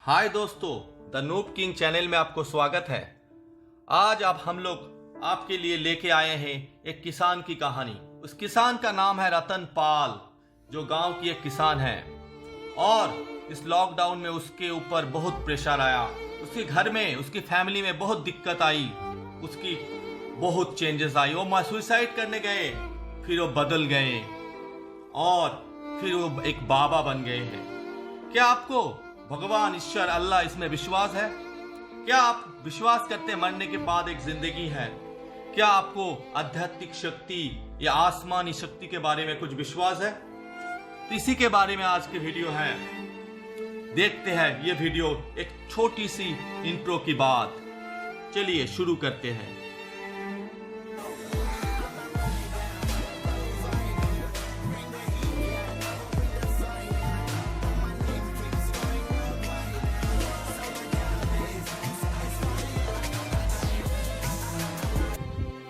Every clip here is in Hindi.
हाय दोस्तों, द नूब किंग चैनल में आपको स्वागत है। आज अब हम लोग आपके लिए लेके आए हैं एक किसान की कहानी। उस किसान का नाम है रतन पाल, जो गांव की एक किसान है। और इस लॉकडाउन में उसके ऊपर बहुत प्रेशर आया। उसके घर में, उसकी फैमिली में बहुत दिक्कत आई। उसकी बहुत चेंजेस आई। वो सुसाइड करने गए, फिर वो बदल गए और फिर वो एक बाबा बन गए हैं। क्या आपको भगवान, ईश्वर, अल्लाह इसमें विश्वास है? क्या आप विश्वास करते हैं मरने के बाद एक जिंदगी है? क्या आपको आध्यात्मिक शक्ति या आसमानी शक्ति के बारे में कुछ विश्वास है? तो इसी के बारे में आज की वीडियो है। देखते हैं ये वीडियो एक छोटी सी इंट्रो की बात। चलिए शुरू करते हैं।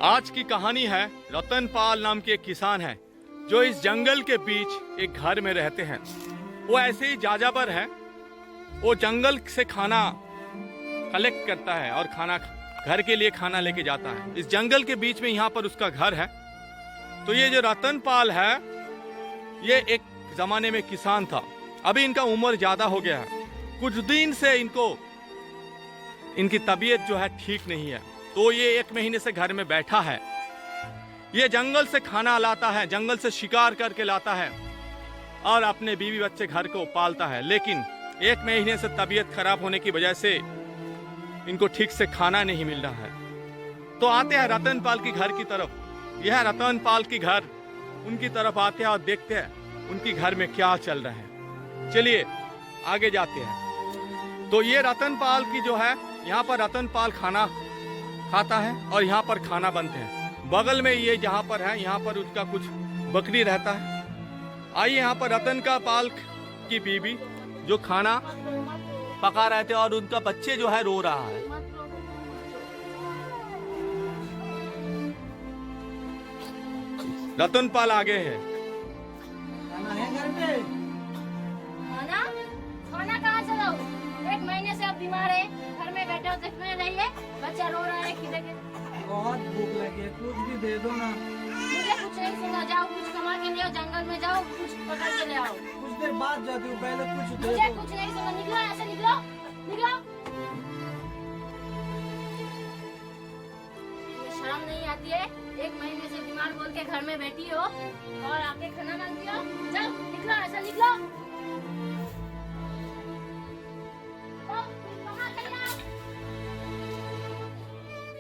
आज की कहानी है, रतन पाल नाम के एक किसान है जो इस जंगल के बीच एक घर में रहते हैं। वो ऐसे ही जाजाबर है। वो जंगल से खाना कलेक्ट करता है और खाना घर के लिए खाना लेके जाता है। इस जंगल के बीच में यहाँ पर उसका घर है। तो ये जो रतन पाल है, ये एक जमाने में किसान था। अभी इनका उम्र ज्यादा हो गया है। कुछ दिन से इनकी तबीयत जो है ठीक नहीं है। तो ये 1 महीने से घर में बैठा है। ये जंगल से खाना लाता है, जंगल से शिकार करके लाता है और अपने बीवी बच्चे घर को पालता है। लेकिन 1 महीने से तबीयत खराब होने की वजह से इनको ठीक से खाना नहीं मिल रहा है। तो आते हैं रतन पाल की घर की तरफ। यह रतन पाल की घर, उनकी तरफ आते हैं और देखते हैं उनकी घर में क्या चल रहा है। चलिए आगे जाते हैं। तो ये रतन पाल की जो है, यहाँ पर रतन पाल खाना खाता है और यहाँ पर खाना बनते हैं। बगल में ये जहाँ पर है, यहाँ पर उसका कुछ बकरी रहता है। आइए, यहाँ पर रतन का पाल की बीवी जो खाना पका रहे थे और उनका बच्चे जो है रो रहा है। रतन पाल आगे है। खाना है घर पे? खाना खाना कहाँ से लाऊं? 1 महीने से आप बीमार है, घर में बैठे हो, देखने रहिए, बच्चा रो रहा है खिले के। बहुत भूख लगी है, कुछ भी दे दो ना। मुझे कुछ नहीं सुना। जाओ कुछ कमा के ले आओ, जंगल में जाओ, कुछ पकड़ के ले आओ। कुछ देर बाद जाती हूँ, पहले कुछ दे मुझे दो। कुछ नहीं सुना। निकलो ऐसे, निकलो निकलो। ये शर्म नहीं आती है? 1 महीने से बीमार बोल के घर में बैठी हो और आके खाना मांगती हो। जाओ निकलो ऐसे, निकलो।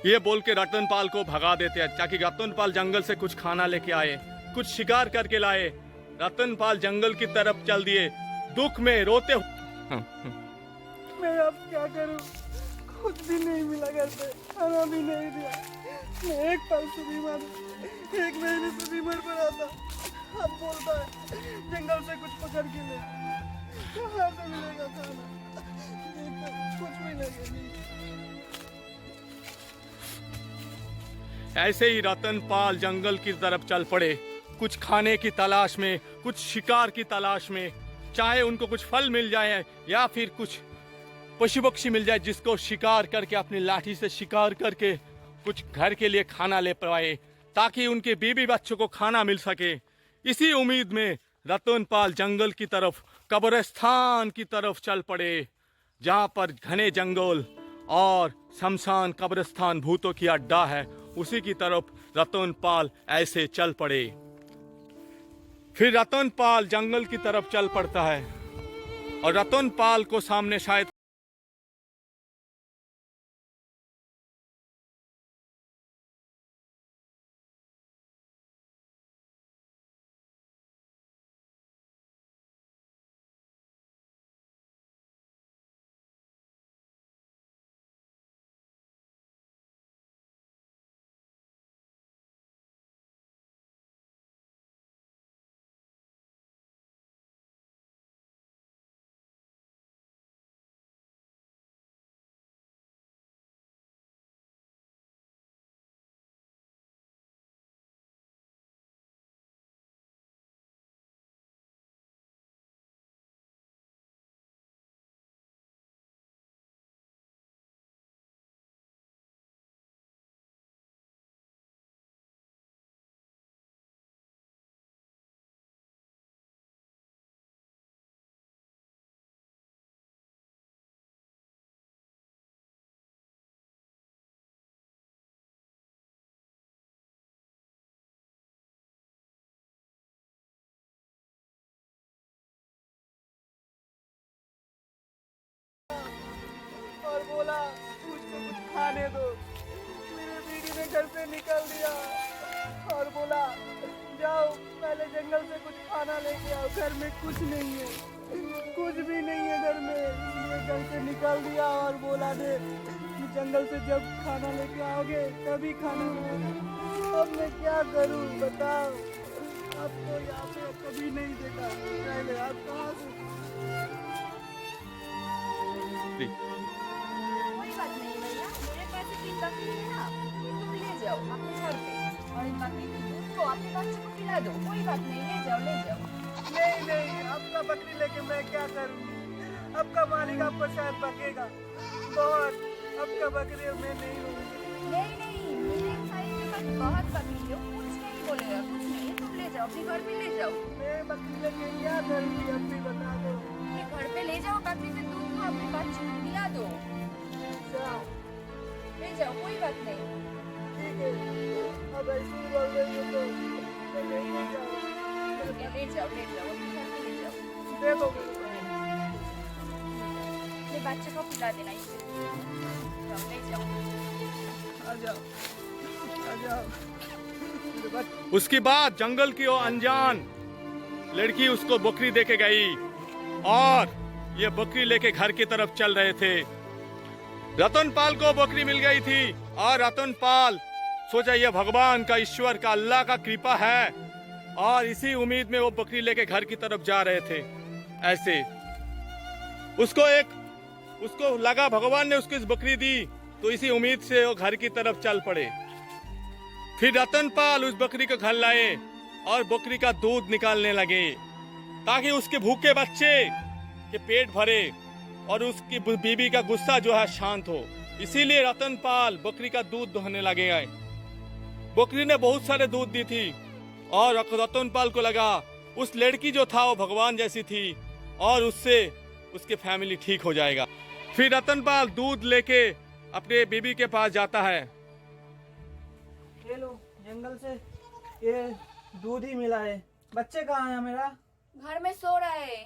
ये बोल के रतन पाल को भगा देते हैं ताकि रतन पाल जंगल से कुछ खाना लेके आए, कुछ शिकार करके लाए। रतन पाल जंगल की तरफ चल दिए, दुख में रोते मैं अब क्या करूँ? कुछ भी नहीं मिला घर पे, खाना भी नहीं दिया। मैं 1 साल से बीमार हूँ, 1 महीने से बीमार पड़ा था। अब बोलता है जंगल से कुछ पकड़ के ले। कहाँ से मिलेगा खाना? कुछ भी नहीं। ऐसे ही रतन पाल जंगल की तरफ चल पड़े, कुछ खाने की तलाश में, कुछ शिकार की तलाश में। चाहे उनको कुछ फल मिल जाए या फिर कुछ पशु पक्षी मिल जाए जिसको शिकार करके, अपनी लाठी से शिकार करके कुछ घर के लिए खाना ले पाए, ताकि उनके बीवी बच्चों को खाना मिल सके। इसी उम्मीद में रतन पाल जंगल की तरफ, कब्रिस्तान की तरफ चल पड़े, जहां पर घने जंगल और शमशान, कब्रिस्तान भूतों की अड्डा है। उसी की तरफ रतन पाल ऐसे चल पड़े। फिर रतन पाल जंगल की तरफ चल पड़ता है और रतन पाल को सामने शायद और बोला मुझको कुछ खाने दो। मेरे बीवी ने घर से निकल दिया और बोला जाओ पहले जंगल से कुछ खाना लेके आओ, घर में कुछ नहीं है, कुछ भी नहीं है घर में। इसलिए घर से निकल दिया और बोला दे कि जंगल से जब खाना लेके आओगे तभी खाना मिलेगा। अब मैं क्या करूं बताओ? आपको यहाँ पे कभी नहीं देखा पहले, आप कहाँ से? कोई बात नहीं भैया, मेरे पास 3 बकरी है ना, ये तुम ले जाओ अपने घर पे और इन बकरी के दूध को अपने बच्चों को पिला दो। कोई बात नहीं, ले जाओ ले जाओ। नहीं नहीं, आपका बकरी लेके मैं क्या करूं? आपका मालिक आपको शायद बकेगा बहुत। आपका बकरी और मैं नहीं रहूंगी। नहीं नहीं, मेरे भाई के पास बहुत बकरी है, कुछ नहीं बोलेगा, कुछ नहीं, तुम ले जाओ अपने घर पे ले जाओ। मैं बकरी लेके क्या करूंगी अब भी बता दो। अपने घर पे ले जाओ, बकरी के दूध को अपने बच्चों को पिला दो। अच्छा ले जाओ, कोई बात नहीं। ठीक है, अब ऐसे ही बोल रही हो तो मैं नहीं ले जाऊंगी। ठीक है, ले जाओ ले जाओ, अपने घर पे ले जाओ। दे दो मेरे को। अपने बच्चे को पिला देना इसे। जाओ ले जाओ। आ जाओ आ जाओ। मेरे बच्चे उसके बाद जंगल की वो अनजान लड़की उसको बकरी देके गई और ये बकरी लेके घर की तरफ चल रहे थे। रतनपाल को बकरी मिल गई थी और रतनपाल सोचा ये भगवान का, ईश्वर का, अल्लाह का कृपा है और इसी उम्मीद में वो बकरी लेके घर की तरफ जा रहे थे। ऐसे उसको लगा भगवान ने उसको इस बकरी दी, तो इसी उम्मीद से वो घर की तरफ चल पड़े। फिर रतनपाल उस बकरी को घर लाए और बकरी का दूध निकालने लगे ताकि उसके भूखे बच्चे के पेट भरे और उसकी बीवी का गुस्सा जो है शांत हो। इसीलिए रतनपाल बकरी का दूध दोहने लगे आए। बकरी ने बहुत सारे दूध दी थी और रतनपाल को लगा उस लड़की जो था वो भगवान जैसी थी और उससे उसके फैमिली ठीक हो जाएगा। फिर रतनपाल दूध लेके अपने बीबी के पास जाता है। ये लो जंगल से ये दूध ही मिला है। बच्चे कहाँ है मेरा? घर में सो रहा है।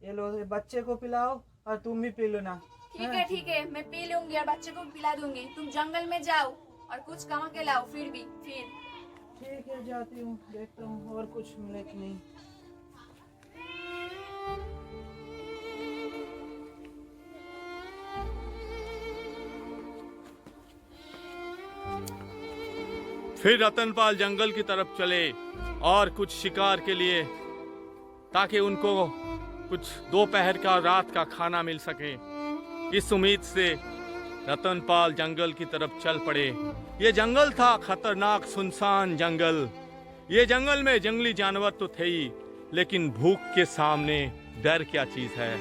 ये लो ये बच्चे को पिलाओ और तुम भी पी लो ना। ठीक है, मैं पी लूंगी और बच्चे को भी पिला दूंगी। तुम जंगल में जाओ और कुछ कमा के लाओ। फिर ठीक है जाती हूँ, देखता हूँ और कुछ मिले कि नहीं। फिर रतनपाल जंगल की तरफ चले और कुछ शिकार के लिए, ताकि उनको कुछ दोपहर का रात का खाना मिल सके। इस उम्मीद से रतनपाल जंगल की तरफ चल पड़े। ये जंगल था खतरनाक सुनसान जंगल। ये जंगल में जंगली जानवर तो थे ही, लेकिन भूख के सामने डर क्या चीज है,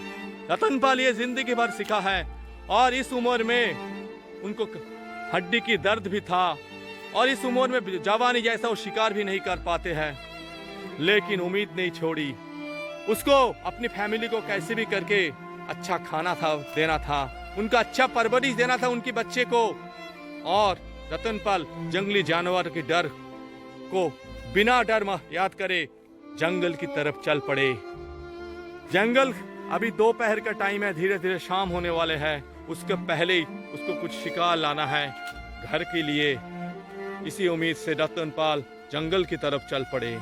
रतनपाल ये जिंदगी भर सीखा है। और इस उम्र में उनको हड्डी की दर्द भी था और इस उम्र में जवानी जैसा वो शिकार भी नहीं कर पाते हैं, लेकिन उम्मीद नहीं छोड़ी। उसको अपनी फैमिली को कैसे भी करके अच्छा खाना था देना था, उनका अच्छा परवरिश देना था उनके बच्चे को। और रतनपाल जंगली जानवर के डर को बिना डर याद करे जंगल की तरफ चल पड़े। जंगल अभी दोपहर का टाइम है, धीरे धीरे शाम होने वाले हैं। उसके पहले ही उसको कुछ शिकार लाना है घर के लिए। इसी उम्मीद से रतनपाल जंगल की तरफ चल पड़े।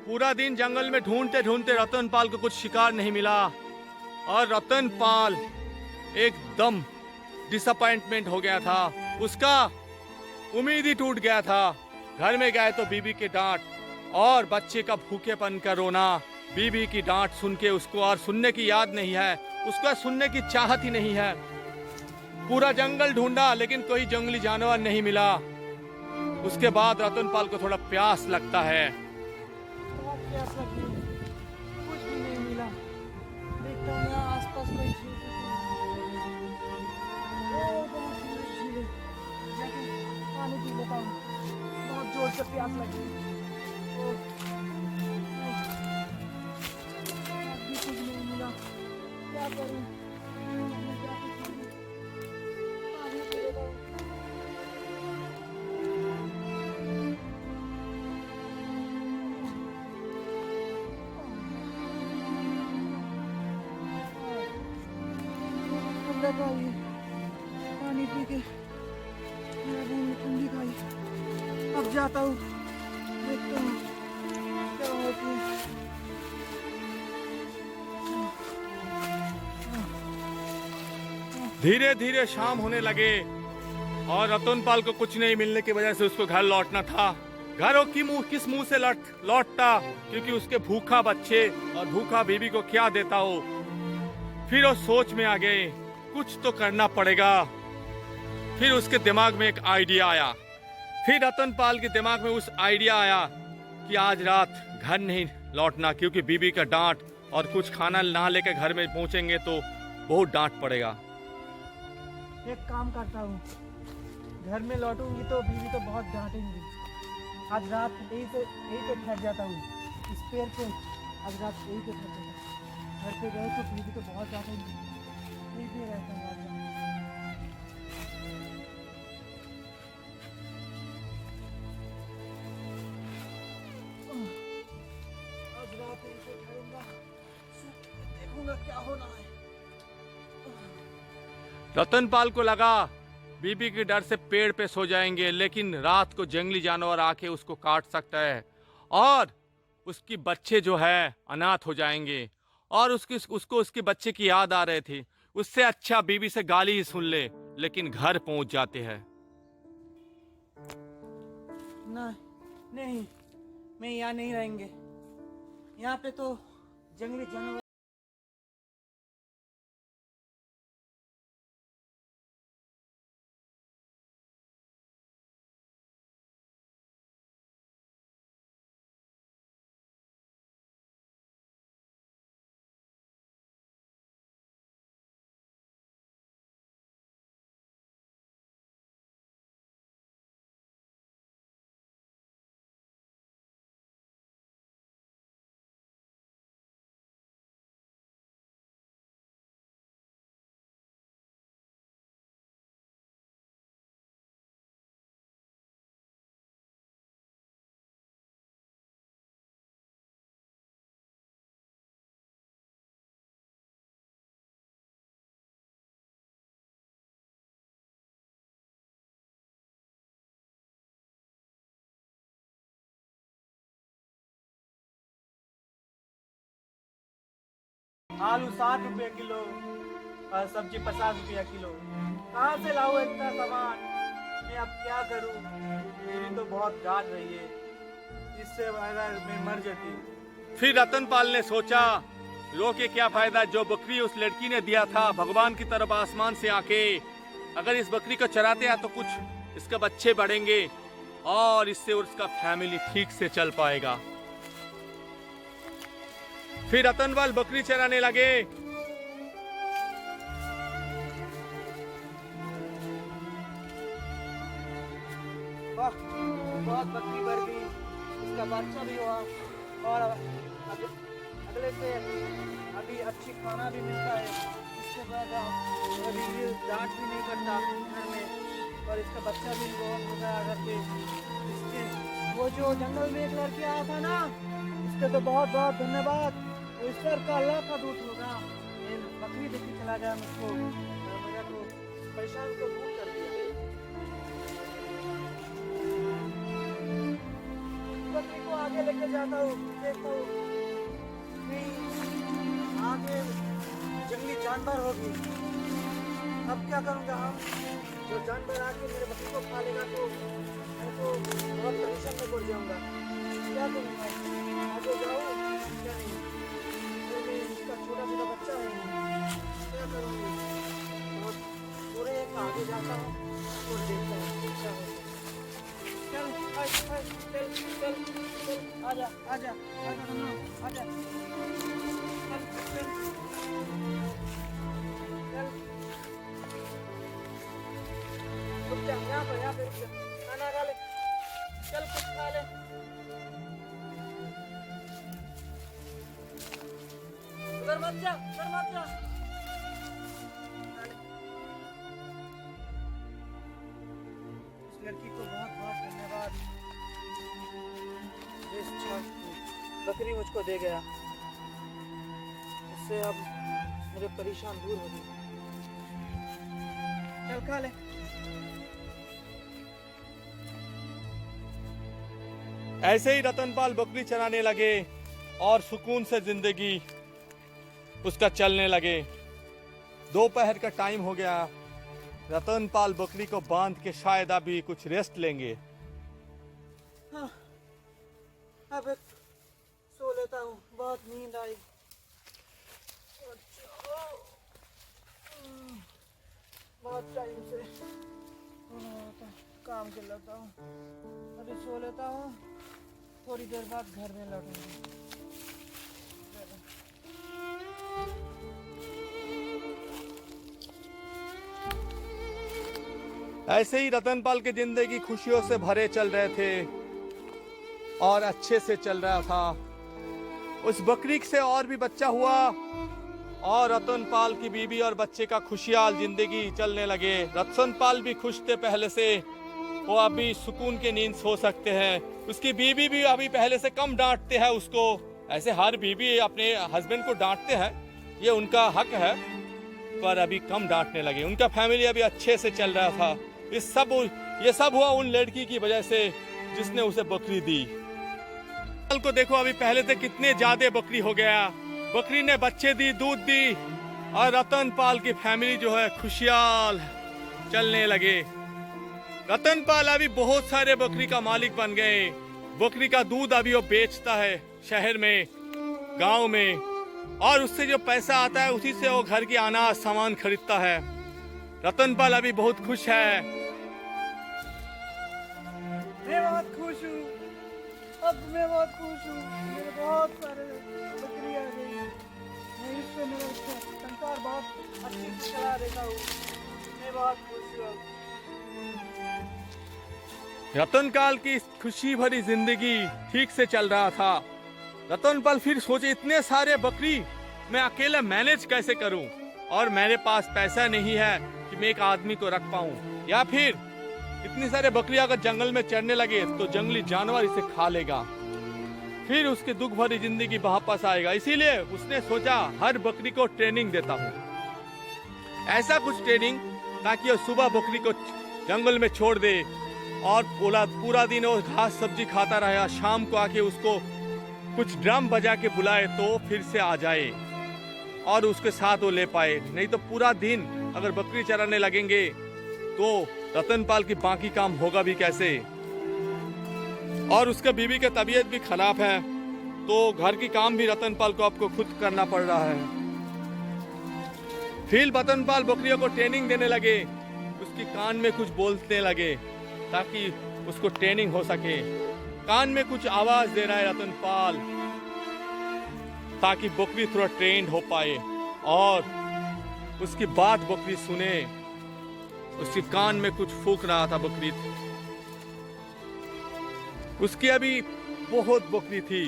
पूरा दिन जंगल में ढूंढते ढूंढते रतनपाल को कुछ शिकार नहीं मिला और रतनपाल एकदम डिसअपॉइंटमेंट हो गया था। उसका उम्मीद ही टूट गया था। घर में गए तो बीबी के डांट और बच्चे का भूखेपन का रोना। बीबी की डांट सुन के उसको और सुनने की याद नहीं है, उसको सुनने की चाहत ही नहीं है। पूरा जंगल ढूंढा लेकिन कोई जंगली जानवर नहीं मिला। उसके बाद रतनपाल को थोड़ा प्यास लगता है। बहुत प्यास लगी, कुछ भी नहीं मिला। देखता हूँ यहाँ आसपास कोई झील है। ओ बहुत सुंदर झील है, जाके पानी पी लेता हूँ, बहुत जोर से प्यास लगी। ओ, अभी कुछ नहीं मिला, क्या करूँ? पानी पी लेता हूँ। ठंडक आई, पी के मेरा मुंह में ठंडी खाई। अब जाता हूँ, देखता हूँ क्या होती है। धीरे धीरे शाम होने लगे और रतनपाल को कुछ नहीं मिलने की वजह से उसको घर लौटना था। घरों की मुंह किस मुंह से लौटता, क्योंकि उसके भूखा बच्चे और भूखा बीवी को क्या देता हो। फिर वो सोच में आ गए कुछ तो करना पड़ेगा। फिर उसके दिमाग में एक आइडिया आया। फिर रतनपाल के दिमाग में उस आइडिया आया कि आज रात घर नहीं लौटना, क्योंकि बीवी का डांट, और कुछ खाना ना लेकर घर में पहुंचेंगे तो बहुत डांट पड़ेगा। एक काम करता हूँ, घर में लौटूंगी तो बीवी तो बहुत डांटेंगी। आज रात यही पे ठहर जाता हूँ, इस पेड़ पे आज रात यही पे ठहर जाता हूँ। घर पे गए तो बीवी तो बहुत डांटेंगी, यही पे रहता हूँ आज रात। आज रात यही पे ठहरूंगा, देखूंगा क्या होना है। रतनपाल को लगा बीबी के डर से पेड़ पे सो जाएंगे, लेकिन रात को जंगली जानवर आके उसको काट सकता है और उसकी बच्चे जो है अनाथ हो जाएंगे, और उसको उसके बच्चे की याद आ रही थी। उससे अच्छा बीबी से गाली ही सुन ले, लेकिन घर पहुंच जाते हैं। नहीं, मैं यहाँ नहीं रहेंगे। यहाँ पे तो जंगली जानवर आलू 60 रुपये किलो और सब्जी 50 रुपया किलो। कहाँ से लाऊं इतना सामान? मैं अब क्या करूं? मेरी तो बहुत डांट रही है, इससे अगर मैं मर जाती। फिर रतनपाल ने सोचा रो के क्या फायदा, जो बकरी उस लड़की ने दिया था भगवान की तरफ आसमान से आके, अगर इस बकरी को चराते हैं तो कुछ इसके बच्चे बढ़ेंगे और इससे उसका फैमिली ठीक से चल पाएगा। फिर रतनपाल बकरी चराने लगे। वाह, बहुत बकरी बढ़ गई, इसका बच्चा भी हुआ और अगले से अभी अच्छी खाना भी मिलता है। इसके बाद अभी ये डांट भी नहीं करता घर में, और इसका बच्चा भी बहुत हो गया घर पे। इसके वो जो जंगल में एक लड़की आया था ना, इसके तो बहुत बहुत धन्यवाद। वो ईश्वर का अल्लाह का दूत होगा। ये बकरी देखी चला गया मुझको, मेरा तो परेशान को दूर कर दिया। बकरी को आगे लेके जाता हूँ, देखता हूँ आगे जंगली जानवर होगी। अब क्या करूँगा हम? जो जानवर आके मेरे बकरी को खा लेगा तो मैं तो बहुत परेशान में पड़ जाऊँगा। क्या करूँगा? आगे जाऊँ क्या नहीं? इसका छोटा छोटा बच्चा है, क्या करूँगी? बहुत पूरे आगे जाता हूँ और देखता हूँ क्या होगा। चल आजा आजा आजा आजा, चल रुक जा, यहाँ पे रुक जा, खाना खा ले, चल कुछ खा ले। उधर मत जा, इस लड़की को बहुत बहुत धन्यवाद। इस बकरी मुझको दे गया, इससे अब मेरे परेशान दूर हो गए। चल खा ले। ऐसे ही रतनपाल बकरी चराने लगे और सुकून से जिंदगी उसका चलने लगे। दोपहर का टाइम हो गया। रतनपाल बकरी को बांध के शायद अभी कुछ रेस्ट लेंगे। हाँ, अब सो लेता हूँ, बहुत नींद आई। बहुत टाइम से काम कर लेता हूँ, अभी सो लेता हूँ, थोड़ी देर बाद घर में लौटूंगी। ऐसे ही रतनपाल की जिंदगी खुशियों से भरे चल रहे थे और अच्छे से चल रहा था। उस बकरी से और भी बच्चा हुआ और रतनपाल की बीवी और बच्चे का खुशहाल जिंदगी चलने लगे। रतनपाल भी खुश थे पहले से, वो अभी सुकून की नींद सो सकते हैं। उसकी बीवी भी अभी पहले से कम डांटते हैं उसको। ऐसे हर बीवी अपने हस्बैंड को डांटते हैं, ये उनका हक है, पर अभी कम डांटने लगे। उनका फैमिली अभी अच्छे से चल रहा था। ये सब हुआ उन लड़की की वजह से जिसने उसे बकरी दी। कल को देखो, अभी पहले से कितने ज्यादा बकरी हो गया। बकरी ने बच्चे दी, दूध दी और रतनपाल की फैमिली जो है खुशहाल चलने लगे। रतनपाल अभी बहुत सारे बकरी का मालिक बन गए। बकरी का दूध अभी वो बेचता है शहर में, गांव में, और उससे जो पैसा आता है उसी से वो घर की अनाज सामान खरीदता है। रतनपाल अभी बहुत खुश है। मैं बहुत खुश हूँ, अब मैं बहुत खुश हूँ। मेरे बहुत सारे बकरी आ गई, मैं इससे मेरा संसार बहुत अच्छे से चला देता हूँ। मैं बहुत खुश हूँ। रतनपाल की खुशी भरी जिंदगी ठीक से चल रहा था। रतनपाल फिर सोचे, इतने सारे बकरी मैं अकेला मैनेज कैसे करूं, और मेरे पास पैसा नहीं है कि मैं एक आदमी को रख पाऊं, या फिर इतनी सारे बकरी अगर जंगल में चढ़ने लगे तो जंगली जानवर इसे खा लेगा, फिर उसकी दुख भरी जिंदगी वापस आएगा। इसीलिए उसने सोचा हर बकरी को ट्रेनिंग देता हूँ, ऐसा कुछ ट्रेनिंग ताकि वो सुबह बकरी को जंगल में छोड़ दे और पूरा दिन वो घास सब्जी खाता रहे। शाम को आके उसको कुछ ड्रम बजा के बुलाए तो फिर से आ जाए और उसके साथ वो ले पाए। नहीं तो पूरा दिन अगर बकरी चराने लगेंगे तो रतनपाल की बाकी काम होगा भी कैसे। और उसके बीवी की तबीयत भी खराब है, तो घर की काम भी रतनपाल को आपको खुद करना पड़ रहा है। फिर रतनपाल बकरियों को ट्रेनिंग देने लगे, उसकी कान में कुछ बोलने लगे ताकि उसको ट्रेनिंग हो सके। कान में कुछ आवाज दे रहा है रतनपाल ताकि बकरी थोड़ा ट्रेंड हो पाए और उसकी बात बकरी सुने। उसके कान में कुछ फूंक रहा था बकरी। उसकी अभी बहुत बकरी थी।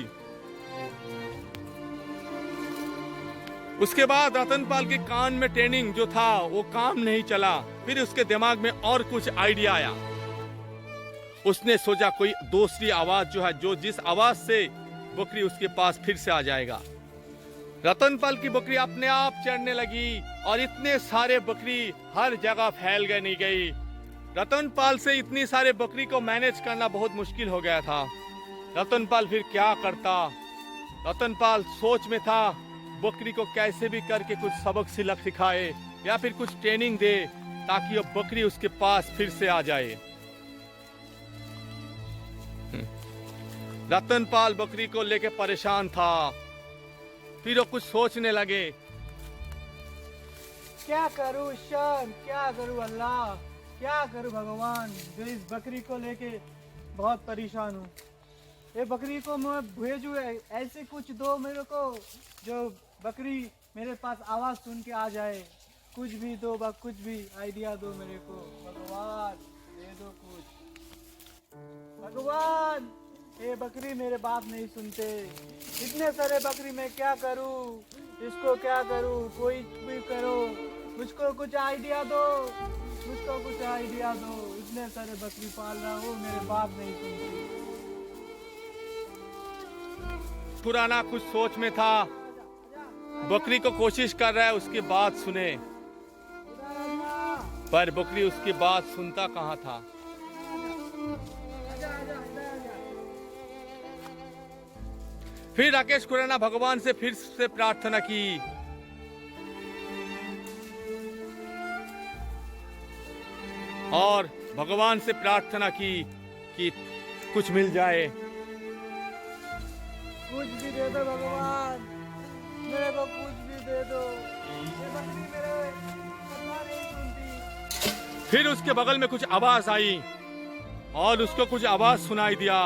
उसके बाद रतनपाल के कान में ट्रेनिंग जो था वो काम नहीं चला। फिर उसके दिमाग में और कुछ आइडिया आया। उसने सोचा कोई दूसरी आवाज जो है, जो जिस आवाज से बकरी उसके पास फिर से आ जाएगा। रतनपाल की बकरी अपने आप चढ़ने लगी और इतने सारे बकरी हर जगह फैल गए नहीं गई। रतनपाल से इतनी सारे बकरी को मैनेज करना बहुत मुश्किल हो गया था। रतनपाल फिर क्या करता। रतनपाल सोच में था बकरी को कैसे भी करके कुछ सबक सिखाए या फिर कुछ ट्रेनिंग दे ताकि वो बकरी उसके पास फिर से आ जाए। रतनपाल बकरी को लेके परेशान था। फिर वो कुछ सोचने लगे, क्या करूं ईश्वर, क्या करूं अल्लाह, क्या करूं भगवान, जो इस बकरी को लेके बहुत परेशान हूँ। ये बकरी को मैं भेजूँ, ऐसे कुछ दो मेरे को जो बकरी मेरे पास आवाज सुन के आ जाए। कुछ भी दो, कुछ भी आइडिया दो मेरे को भगवान, दे दो कुछ भगवान। ये बकरी मेरे बात नहीं सुनते। इतने सारे बकरी मैं क्या करूं, इसको क्या करूं, कोई भी करो, मुझको कुछ आइडिया दो, मुझको कुछ आइडिया दो। इतने सारे बकरी पाल रहा हूँ, मेरे बात नहीं सुनती। पुराना कुछ सोच में था, बकरी को कोशिश कर रहा है उसकी बात सुने, पर बकरी उसकी बात सुनता कहाँ था। आजा आजा आजा आजा। फिर राकेश खुराना भगवान से फिर से प्रार्थना की। और भगवान से प्रार्थना की कि कुछ मिल जाए। कुछ भी दे दो भगवान, मेरे को कुछ भी दे दो। ये बकरी मेरे कथा नहीं सुनती। फिर उसके बगल में कुछ आवाज आई और उसको कुछ आवाज सुनाई दिया।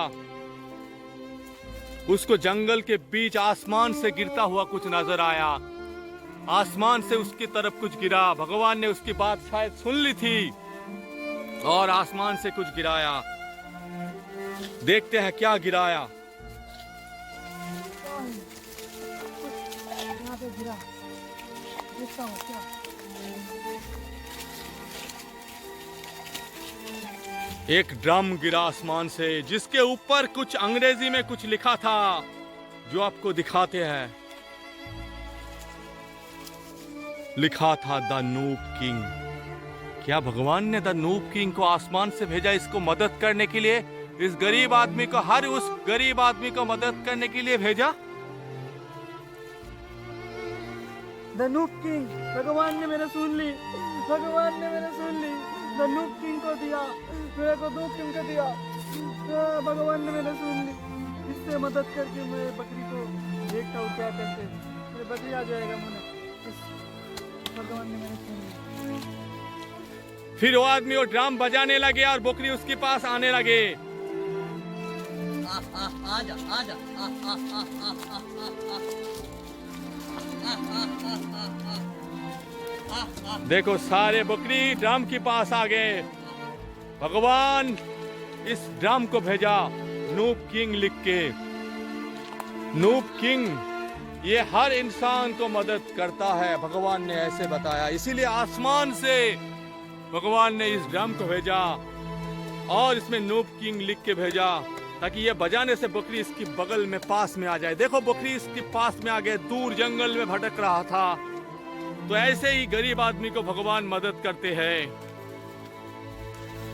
उसको जंगल के बीच आसमान से गिरता हुआ कुछ नजर आया। आसमान से उसकी तरफ कुछ गिरा। भगवान ने उसकी बात शायद सुन ली थी और आसमान से कुछ गिराया। देखते हैं क्या गिराया। यहाँ पे गिरा, देखता हूँ क्या। एक ड्रम गिरा आसमान से, जिसके ऊपर कुछ अंग्रेजी में कुछ लिखा था जो आपको दिखाते हैं। लिखा था द नूब किंग। क्या भगवान ने द नूब किंग को आसमान से भेजा इसको मदद करने के लिए? इस गरीब आदमी को, हर उस गरीब आदमी को मदद करने के लिए भेजा। द नूब किंग, भगवान ने मेरे सुन ली, भगवान ने मेरे सुन ली। द नूब किंग को दिया, मेरे को नूब किंग को दिया। भगवान ने मेरे सुन ली। इससे मदद करके मैं बकरी को देखता हूँ क्या करते। मेरी बकरी आ जाएगा मुझे। भगवान ने मेरे सुन ली। फिर वो आदमी वो ड्रम बजाने लगे और बकरी उसके पास आने लगे। आजा आजा। देखो सारे बकरी ड्रम के पास आ गए। भगवान इस ड्रम को भेजा नूब किंग लिख के। नूब किंग ये हर इंसान को मदद करता है, भगवान ने ऐसे बताया। इसीलिए आसमान से भगवान ने इस ड्रम को भेजा और इसमें नूब किंग लिख के भेजा, ताकि ये बजाने से बकरी इसकी बगल में पास में आ जाए। देखो बकरी इसके पास में आ गए, दूर जंगल में भटक रहा था। तो ऐसे ही गरीब आदमी को भगवान मदद करते हैं।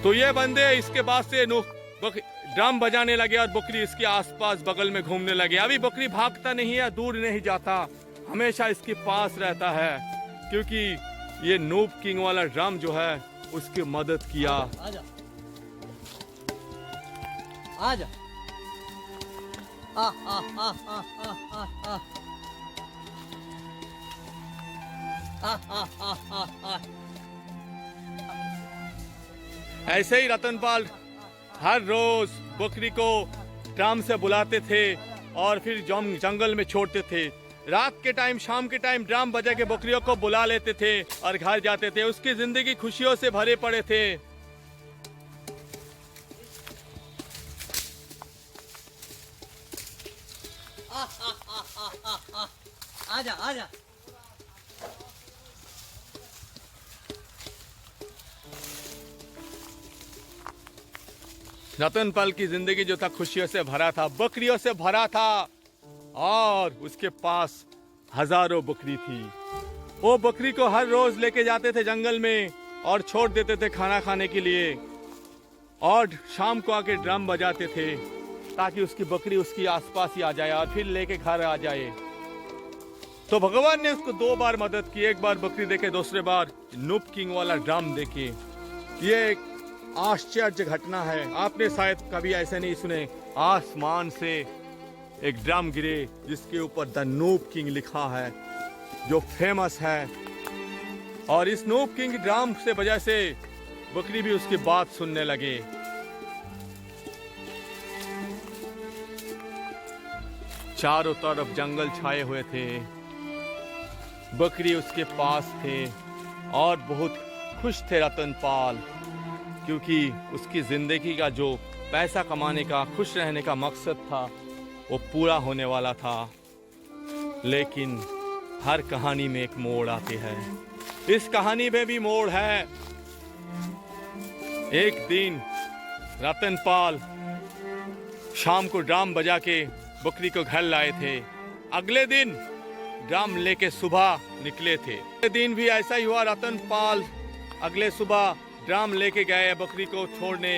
तो ये बंदे इसके बाद से ड्रम बजाने लगे और बकरी इसके आसपास बगल में घूमने लगे। अभी बकरी भागता नहीं है, दूर नहीं जाता, हमेशा इसके पास रहता है, क्योंकि ये नूब किंग वाला ड्रम जो है उसकी मदद किया। आजा आजा। ऐसे ही रतनपाल हर रोज बकरी को ड्रम से बुलाते थे और फिर जंगल में छोड़ते थे। रात के टाइम, शाम के टाइम ड्रम बजा के बकरियों को बुला लेते थे और घर जाते थे। उसकी जिंदगी खुशियों से भरे पड़े थे। आजा आजा। रतनपाल की जिंदगी जो था खुशियों से भरा था, बकरियों से भरा था, और उसके पास हजारों बकरी थी। वो बकरी को हर रोज लेके जाते थे जंगल में और छोड़ देते थे खाना खाने के लिए, और शाम को आके ड्रम बजाते थे ताकि उसकी बकरी उसकी आसपास ही आ जाए और फिर लेके घर आ जाए। तो भगवान ने उसको 2 बार मदद की। एक बार बकरी देखे, दूसरे बार नूब किंग वाला ड्रम देखे। ये एक आश्चर्य घटना है। आपने शायद कभी ऐसे नहीं सुने, आसमान से एक ड्रम गिरे जिसके ऊपर द नूब किंग लिखा है, जो फेमस है। और इस नूब किंग ड्रम से वजह से बकरी भी उसकी बात सुनने लगे। चारों तरफ जंगल छाए हुए थे, बकरी उसके पास थे और बहुत खुश थे रतनपाल, क्योंकि उसकी जिंदगी का जो पैसा कमाने का, खुश रहने का मकसद था वो पूरा होने वाला था। लेकिन हर कहानी में एक मोड़ आती है। इस कहानी में भी मोड़ है। एक दिन रतनपाल शाम को ड्रम बजा के बकरी को घर लाए थे। अगले दिन ड्रम लेके सुबह निकले थे। अगले दिन भी ऐसा ही हुआ। रतनपाल अगले सुबह ड्राम लेके गए बकरी को छोड़ने।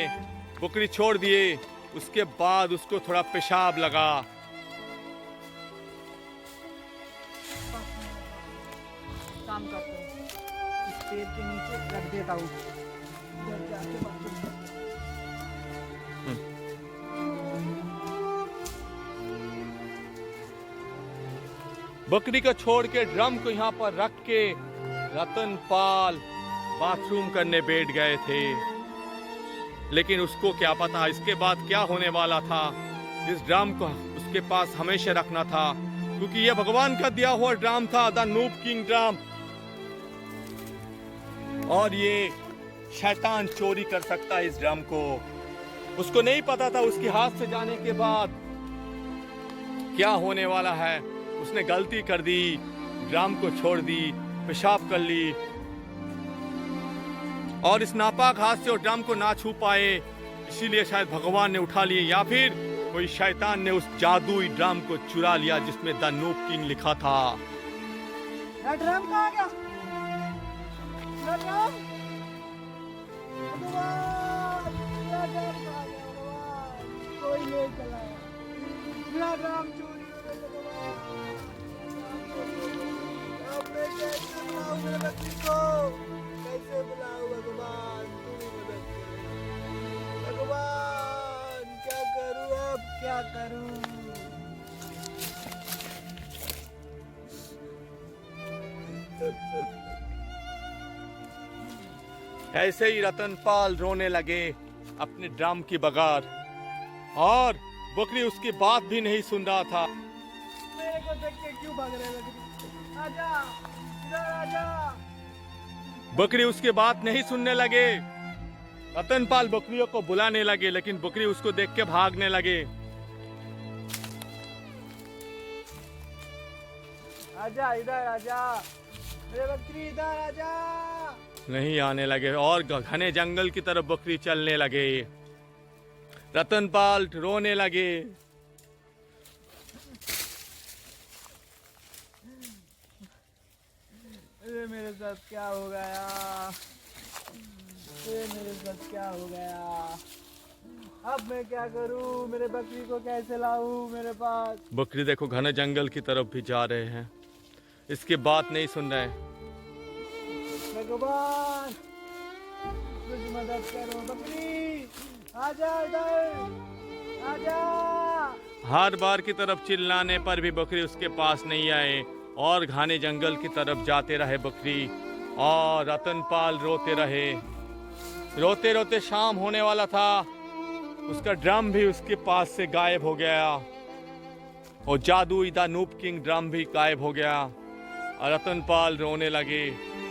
बकरी छोड़ दिए। उसके बाद उसको थोड़ा पेशाब लगा। काम करता हूँ, इस पेड़ के नीचे रख देता हूँ। इधर जाके बाथरूम में। बकरी को छोड़ के ड्रम को यहाँ पर रख के रतनपाल बाथरूम करने बैठ गए थे। लेकिन उसको क्या पता इसके बाद क्या होने वाला था। इस ड्रम को उसके पास हमेशा रखना था, क्योंकि यह भगवान का दिया हुआ ड्रम था, द नूब किंग ड्रम। और ये शैतान चोरी कर सकता है इस ड्रम को। उसको नहीं पता था उसके हाथ से जाने के बाद क्या होने वाला है। उसने गलती कर दी, ड्रम को छोड़ दी, पेशाब कर ली और इस नापाक हाथ से वो ड्रम को ना छू पाए, इसीलिए शायद भगवान ने उठा लिए, या फिर कोई शैतान ने उस जादुई ड्रम को चुरा लिया जिसमें द नूब किंग लिखा था। ड्रम कहाँ गया? ड्रम भगवान, मेरा ड्रम कहाँ गया भगवान? कोई नहीं चलाया, मेरा ड्रम चोरी हो गया भगवान। अब मैं कैसे बुलाऊं मेरे बच्चे को? कैसे बुलाऊं भगवान? तू ही मदद कर भगवान। क्या करूं अब, क्या करूं? ऐसे ही रतनपाल रोने लगे अपने ड्रम की बगार, और बकरी उसकी बात भी नहीं सुन रहा था। मेरे को देख के क्यों भाग रहे हो? आजा, इधर आजा। बकरी उसकी बात नहीं सुनने लगे। रतनपाल बकरियों को बुलाने लगे, लेकिन बकरी उसको देख के भागने लगे। आजा, इधर आजा, मेरे बकरी इधर आजा। नहीं आने लगे और घने जंगल की तरफ बकरी चलने लगे। रतनपाल रोने लगे। अरे मेरे साथ क्या हो गया? अरे मेरे साथ क्या हो गया? अब मैं क्या करूं? मेरे बकरी को कैसे लाऊं मेरे पास? बकरी देखो घने जंगल की तरफ भी जा रहे हैं, इसकी बात नहीं सुन रहे। भगवान कुछ मदद करो, बकरी आजा, इधर आजा। हर बार की तरफ चिल्लाने पर भी बकरी उसके पास नहीं आए और घने जंगल की तरफ जाते रहे बकरी, और रतनपाल रोते रहे। रोते रोते शाम होने वाला था। उसका ड्रम भी उसके पास से गायब हो गया और जादुई द नूब किंग ड्रम भी गायब हो गया। और रतनपाल रोने लगे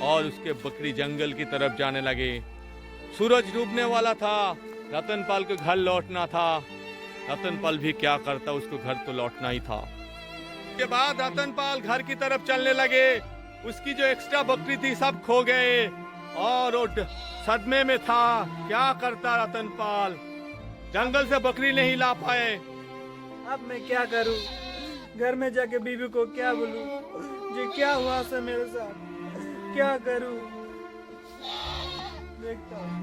और उसके बकरी जंगल की तरफ जाने लगे। सूरज डूबने वाला था, रतनपाल को घर लौटना था। रतनपाल भी क्या करता, उसको घर तो लौटना ही था। के बाद रतनपाल घर की तरफ चलने लगे। उसकी जो एक्स्ट्रा बकरी थी सब खो गए और वो सदमे में था। क्या करता रतनपाल, जंगल से बकरी नहीं ला पाए। अब मैं क्या करूं? घर में जाके बीवी को क्या बोलूं? ये क्या हुआ से मेरे साथ? क्या करूं? देखता हूं।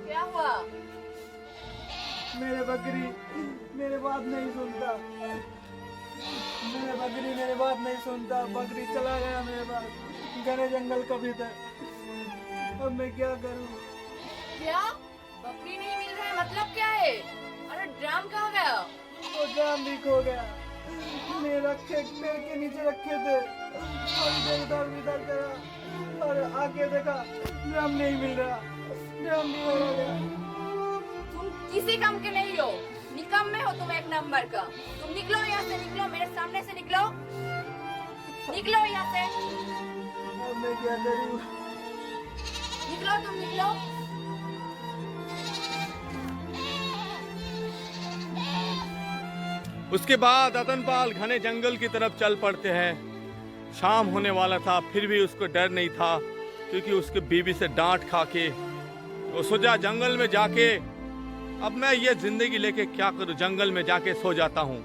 क्या हुआ? मेरे बकरी मेरे बात नहीं सुनता। मेरे बकरी मेरे बात नहीं सुनता। बकरी चला गया मेरे पास घने जंगल के भीतर। अब मैं क्या करूं? क्या? बकरी नहीं मिल रहा है मतलब क्या है? अरे ड्रम कहाँ गया? वो ड्रम भी खो गया। मैं रखे पेड़ के नीचे रखे थे और इधर उधर करा और आके देखा ड्रम नहीं मिल रहा। ड्रम भी हो गया। तुम किसी काम के नहीं हो, निकम्मे हो तुम एक नंबर का। तुम निकलो यहाँ से, निकलो मेरे सामने से, निकलो निकलो यहाँ से। अब मैं क्या करूं? निकलो तुम, निकलो। उसके बाद रतनपाल घने जंगल की तरफ चल पड़ते हैं। शाम होने वाला था, फिर भी उसको डर नहीं था, क्योंकि उसके बीवी से डांट खा के वो सोचा जंगल में जाके अब मैं ये जिंदगी लेके क्या करूं, जंगल में जाके सो जाता हूं।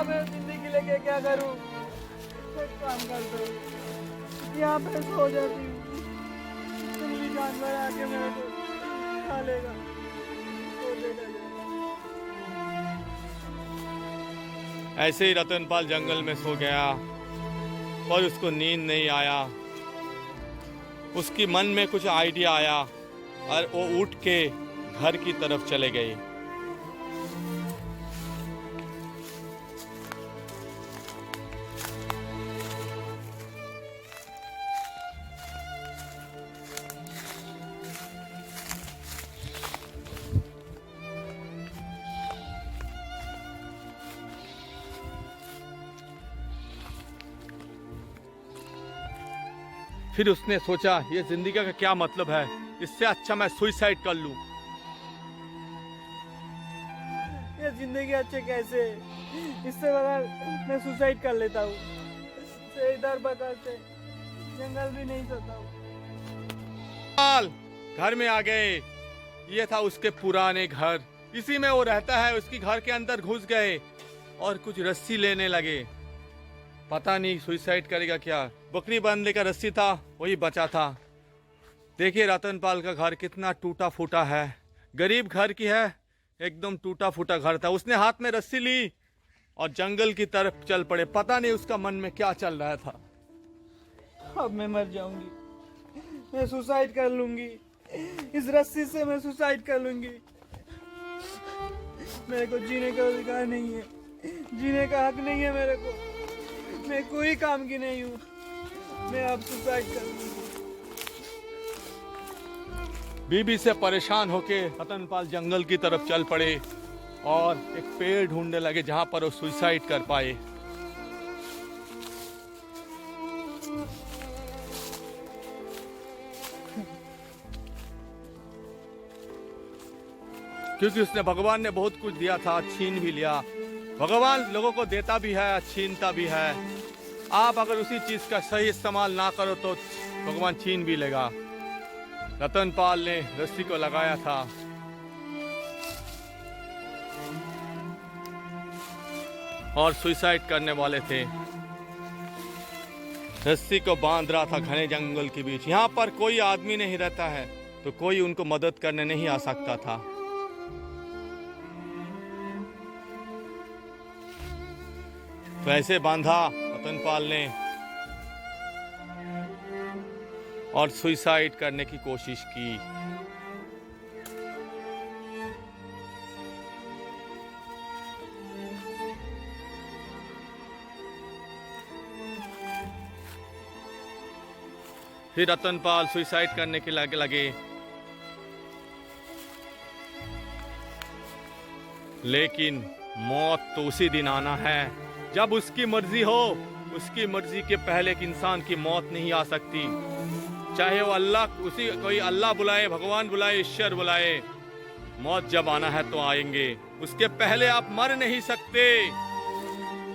मैं जिंदगी लेके क्या करूं? एक काम करता हूँ, यहाँ पे सो जाती हूँ, जंगली जानवर आके मेरे को खा लेगा, सो लेगा। ऐसे ही रतनपाल जंगल में सो गया और उसको नींद नहीं आया। उसकी मन में कुछ आइडिया आया और वो उठ के घर की तरफ चले गए। फिर उसने सोचा ये जिंदगी का क्या मतलब है, इससे अच्छा मैं सुसाइड कर लूं। ये जिंदगी अच्छे कैसे? इससे बगैर मैं सुसाइड कर लेता हूँ। से इधर बगल से जंगल भी नहीं सोता हूँ। घर में आ गए। ये था उसके पुराने घर, इसी में वो रहता है। उसकी घर के अंदर घुस गए और कुछ रस्सी लेने लगे। पता नहीं सुसाइड करेगा क्या। बकरी बांधने का रस्सी था, वही बचा था। देखिए रतनपाल का घर कितना टूटा फूटा है, गरीब घर की है, एकदम टूटा फूटा घर था। उसने हाथ में रस्सी ली और जंगल की तरफ चल पड़े। पता नहीं उसका मन में क्या चल रहा था। अब मैं मर जाऊंगी, मैं सुसाइड कर लूंगी, इस रस्सी से मैं सुसाइड कर लूंगी। मेरे को जीने का अधिकार नहीं है, जीने का हक नहीं है मेरे को। मैं कोई काम की नहीं हूँ, मैं अब सुसाइड कर लूंगी। बीबी से परेशान होके रतनपाल जंगल की तरफ चल पड़े और एक पेड़ ढूंढने लगे जहां पर वो सुसाइड कर पाए। क्योंकि उसने भगवान ने बहुत कुछ दिया था, छीन भी लिया। भगवान लोगों को देता भी है, छीनता भी है। आप अगर उसी चीज का सही इस्तेमाल ना करो तो भगवान छीन भी लेगा। रतनपाल ने रस्सी को लगाया था और सुसाइड करने वाले थे। रस्सी को बांध रहा था घने जंगल के बीच। यहाँ पर कोई आदमी नहीं रहता है तो कोई उनको मदद करने नहीं आ सकता था। तो ऐसे बांधा रतनपाल ने और सुसाइड करने की कोशिश की। फिर रतनपाल सुसाइड करने के लगे, लेकिन मौत तो उसी दिन आना है जब उसकी मर्जी हो। उसकी मर्जी के पहले एक इंसान की मौत नहीं आ सकती। चाहे वो अल्लाह, कोई अल्लाह बुलाए, भगवान बुलाए, ईश्वर बुलाए, मौत जब आना है तो आएंगे। उसके पहले आप मर नहीं सकते।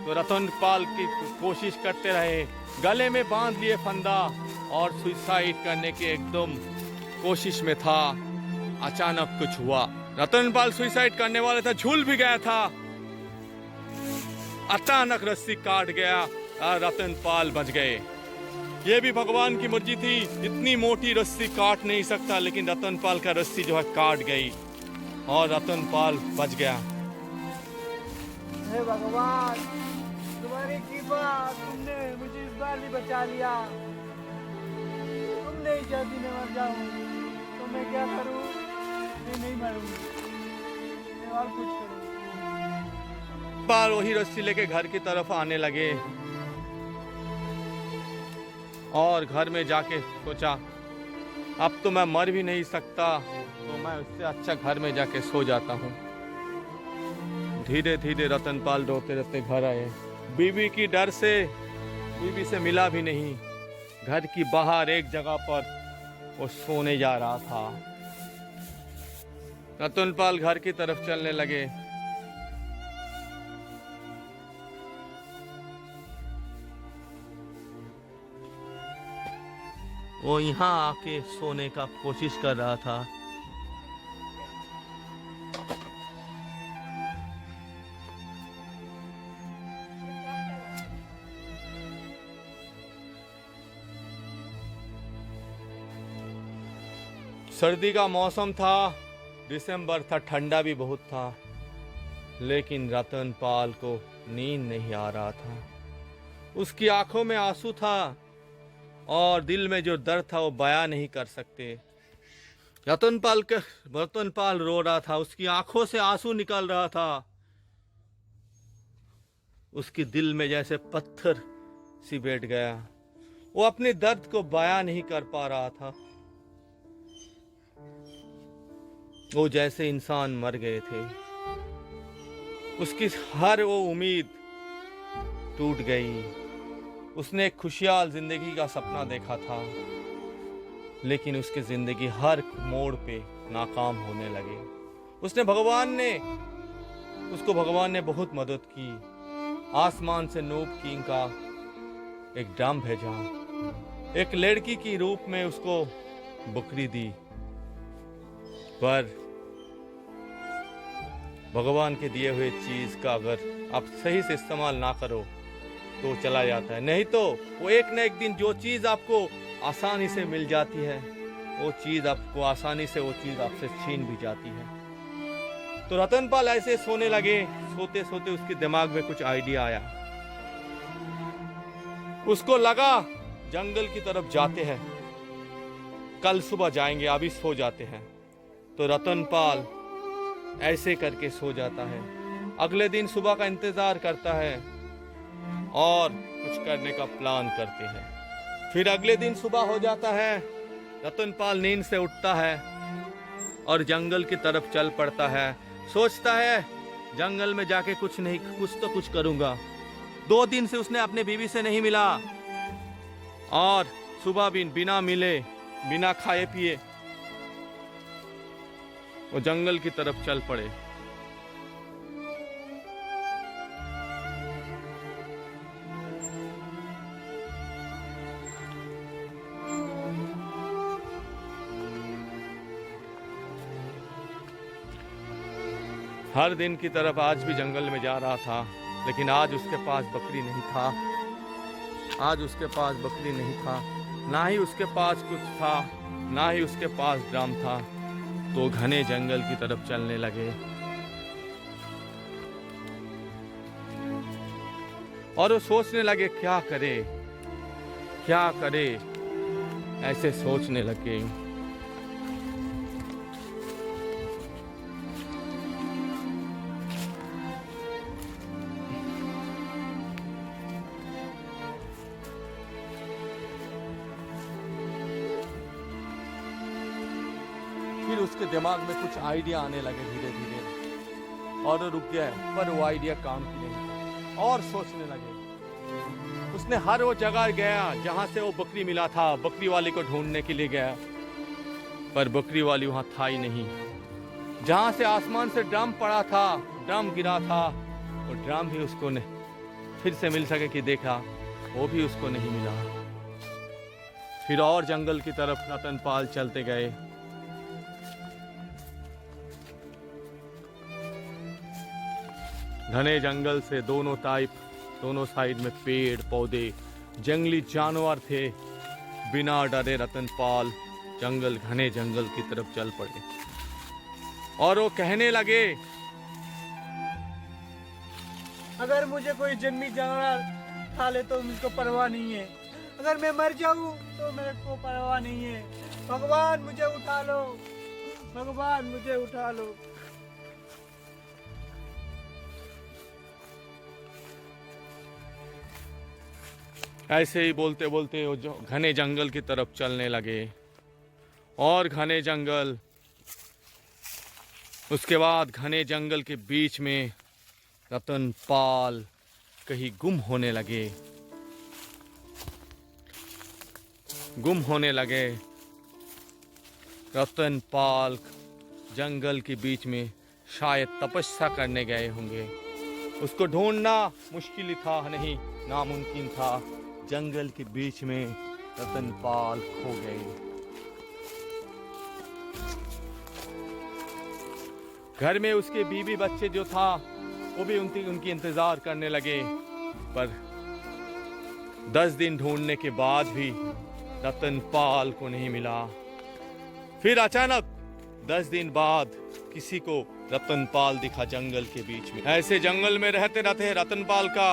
तो रतनपाल की कोशिश करते रहे, गले में बांध लिए फंदा और सुसाइड करने के एकदम कोशिश में था। अचानक कुछ हुआ, रतनपाल सुसाइड करने वाला था, झूल भी गया था। अचानक रस्सी काट गया और रतनपाल बच गए। ये भी भगवान की मर्जी थी। इतनी मोटी रस्सी काट नहीं सकता, लेकिन रतनपाल का रस्सी जो है काट गई और रतनपाल बच गया। हे भगवान, तुम्हारी कृपा, तुमने मुझे इस बार भी बचा लिया। तुम नहीं चाहती मैं मर जाऊं तो मैं क्या करूं? मैं नहीं मरूंगी, मैं और कुछ करूंगी। बार वही रस्सी लेके घर की तरफ आने लगे और घर में जाके सोचा अब तो मैं मर भी नहीं सकता, तो मैं उससे अच्छा घर में जाके सो जाता हूँ। धीरे धीरे रतनपाल रोते रोते घर आए। बीवी की डर से बीवी से मिला भी नहीं। घर की बाहर एक जगह पर वो सोने जा रहा था। रतनपाल घर की तरफ चलने लगे। वो यहाँ आके सोने का कोशिश कर रहा था। सर्दी का मौसम था, दिसंबर था, ठंडा भी बहुत था, लेकिन रतनपाल को नींद नहीं आ रहा था। उसकी आंखों में आंसू था और दिल में जो दर्द था वो बयां नहीं कर सकते। रतनपाल रो रहा था, उसकी आंखों से आंसू निकल रहा था। उसके दिल में जैसे पत्थर सी बैठ गया। वो अपने दर्द को बयां नहीं कर पा रहा था। वो जैसे इंसान मर गए थे। उसकी हर वो उम्मीद टूट गई। उसने एक खुशहाल जिंदगी का सपना देखा था, लेकिन उसकी जिंदगी हर मोड़ पे नाकाम होने लगे। भगवान ने बहुत मदद की। आसमान से नूब किंग का एक ड्रम भेजा, एक लड़की की रूप में उसको बकरी दी, पर भगवान के दिए हुए चीज का अगर आप सही से इस्तेमाल ना करो तो चला जाता है, नहीं तो वो एक न एक दिन जो चीज आपको आसानी से मिल जाती है वो चीज आपको आसानी से वो चीज आपसे छीन भी जाती है। तो रतनपाल ऐसे सोने लगे। सोते सोते उसके दिमाग में कुछ आइडिया आया। उसको लगा जंगल की तरफ जाते हैं, कल सुबह जाएंगे, अभी सो जाते हैं। तो रतनपाल ऐसे करके सो जाता है। अगले दिन सुबह का इंतजार करता है और कुछ करने का प्लान करते हैं। फिर अगले दिन सुबह हो जाता है। रतनपाल नींद से उठता है और जंगल की तरफ चल पड़ता है। सोचता है जंगल में जाके कुछ तो कुछ करूंगा। 2 दिन से उसने अपने बीवी से नहीं मिला और सुबह भी बिना मिले, बिना खाए पिए वो जंगल की तरफ चल पड़े। हर दिन की तरफ आज भी जंगल में जा रहा था, लेकिन आज उसके पास बकरी नहीं था। ना ही उसके पास कुछ था, ना ही उसके पास ड्रम था। तो घने जंगल की तरफ चलने लगे और वो सोचने लगे क्या करे, ऐसे सोचने लगे। फिर उसके दिमाग में कुछ आइडिया आने लगे धीरे धीरे, और वो रुक गया, पर वो आइडिया काम की नहीं था और सोचने लगे। उसने हर वो जगह गया जहां से वो बकरी मिला था, बकरी वाले को ढूंढने के लिए गया, पर बकरी वाली वहां था ही नहीं। जहां से आसमान से ड्रम पड़ा था, ड्रम गिरा था, वो ड्रम भी उसको फिर से मिल सके कि देखा, वो भी उसको नहीं मिला। फिर और जंगल की तरफ रतनपाल चलते गए। घने जंगल से दोनों साइड में पेड़ पौधे, जंगली जानवर थे। बिना डरे रतनपाल घने जंगल की तरफ चल पड़े और वो कहने लगे, अगर मुझे कोई जंगली जानवर खा ले तो मुझको परवाह नहीं है, अगर मैं मर जाऊं तो मेरे को परवाह नहीं है। भगवान मुझे उठा लो, भगवान मुझे उठा लो। ऐसे ही बोलते बोलते वो घने जंगल की तरफ चलने लगे। और घने जंगल, उसके बाद घने जंगल के बीच में रतनपाल कहीं गुम होने लगे। रतनपाल जंगल के बीच में शायद तपस्या करने गए होंगे। उसको ढूंढना मुश्किल ही था, नहीं नामुमकिन था। जंगल के बीच में रतनपाल खो गए। घर में उसके बीवी बच्चे जो था वो भी उनकी इंतजार करने लगे, पर 10 दिन ढूंढने के बाद भी रतनपाल को नहीं मिला। फिर अचानक 10 दिन बाद किसी को रतनपाल दिखा जंगल के बीच में। ऐसे जंगल में रहते रहते रतनपाल का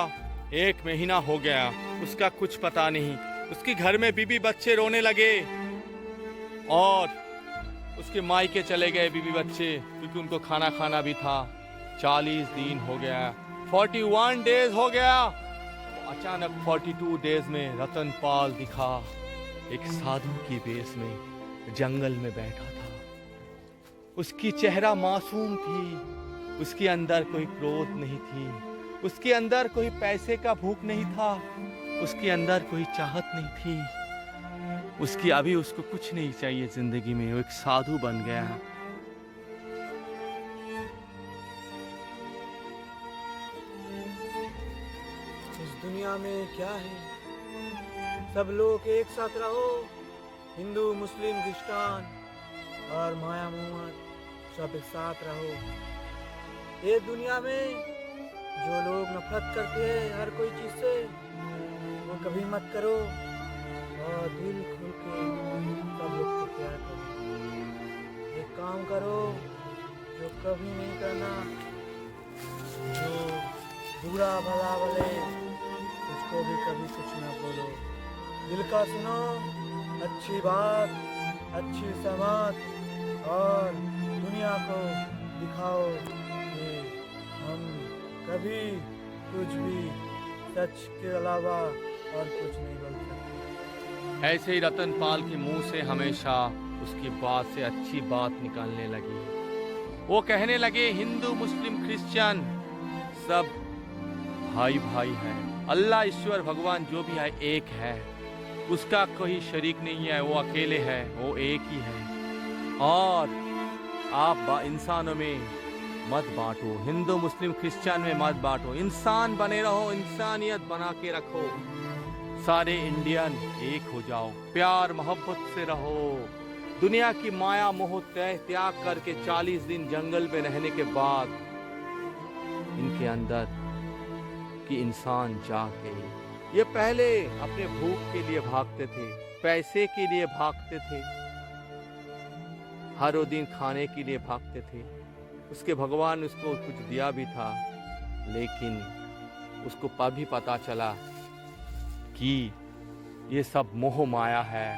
1 महीना हो गया। उसका कुछ पता नहीं। उसके घर में बीबी बच्चे रोने लगे और उसके मायके चले गए बीबी बच्चे, क्योंकि उनको खाना खाना भी था। 40 दिन हो गया, 41 डेज हो गया। अचानक 42 डेज में रतनपाल दिखा एक साधु की वेश में जंगल में बैठा था। उसकी चेहरा मासूम थी, उसके अंदर कोई क्रोध नहीं थी, उसके अंदर कोई पैसे का भूख नहीं था, उसके अंदर कोई चाहत नहीं थी। उसको कुछ नहीं चाहिए जिंदगी में। वो एक साधु बन गया। इस दुनिया में क्या है, सब लोग एक साथ रहो, हिंदू मुस्लिम क्रिश्चियन और माया मोहम्मद सब एक साथ रहो। ये दुनिया में जो लोग नफरत करते हैं हर कोई चीज से, वो कभी मत करो और दिल खुल के सब लोग को प्यार करो। एक काम करो जो कभी नहीं करना, जो बुरा भला बोले उसको भी कभी कुछ ना बोलो। दिल का सुनो, अच्छी बात, अच्छी समात और दुनिया को दिखाओ कि हम कभी कुछ भी सच के अलावा और कुछ नहीं बोल सकते। ऐसे ही रतनपाल के मुंह से हमेशा उसकी बात से अच्छी बात निकलने लगी। वो कहने लगे हिंदू मुस्लिम क्रिश्चियन सब भाई भाई है। अल्लाह ईश्वर भगवान जो भी है एक है, उसका कोई शरीक नहीं है, वो अकेले है, वो एक ही है। और आप इंसानों में मत बांटो, हिंदू मुस्लिम क्रिश्चियन में मत बांटो, इंसान बने रहो, इंसानियत बना के रखो। सारे इंडियन एक हो जाओ, प्यार मोहब्बत से रहो। दुनिया की माया मोह त्याग करके 40 दिन जंगल में रहने के बाद इनके अंदर कि इंसान जाग गई। ये पहले अपने भूख के लिए भागते थे, पैसे के लिए भागते थे, हर दिन खाने के लिए भागते थे। उसके भगवान उसको कुछ दिया भी था, लेकिन उसको भी पता चला कि ये सब मोह माया है।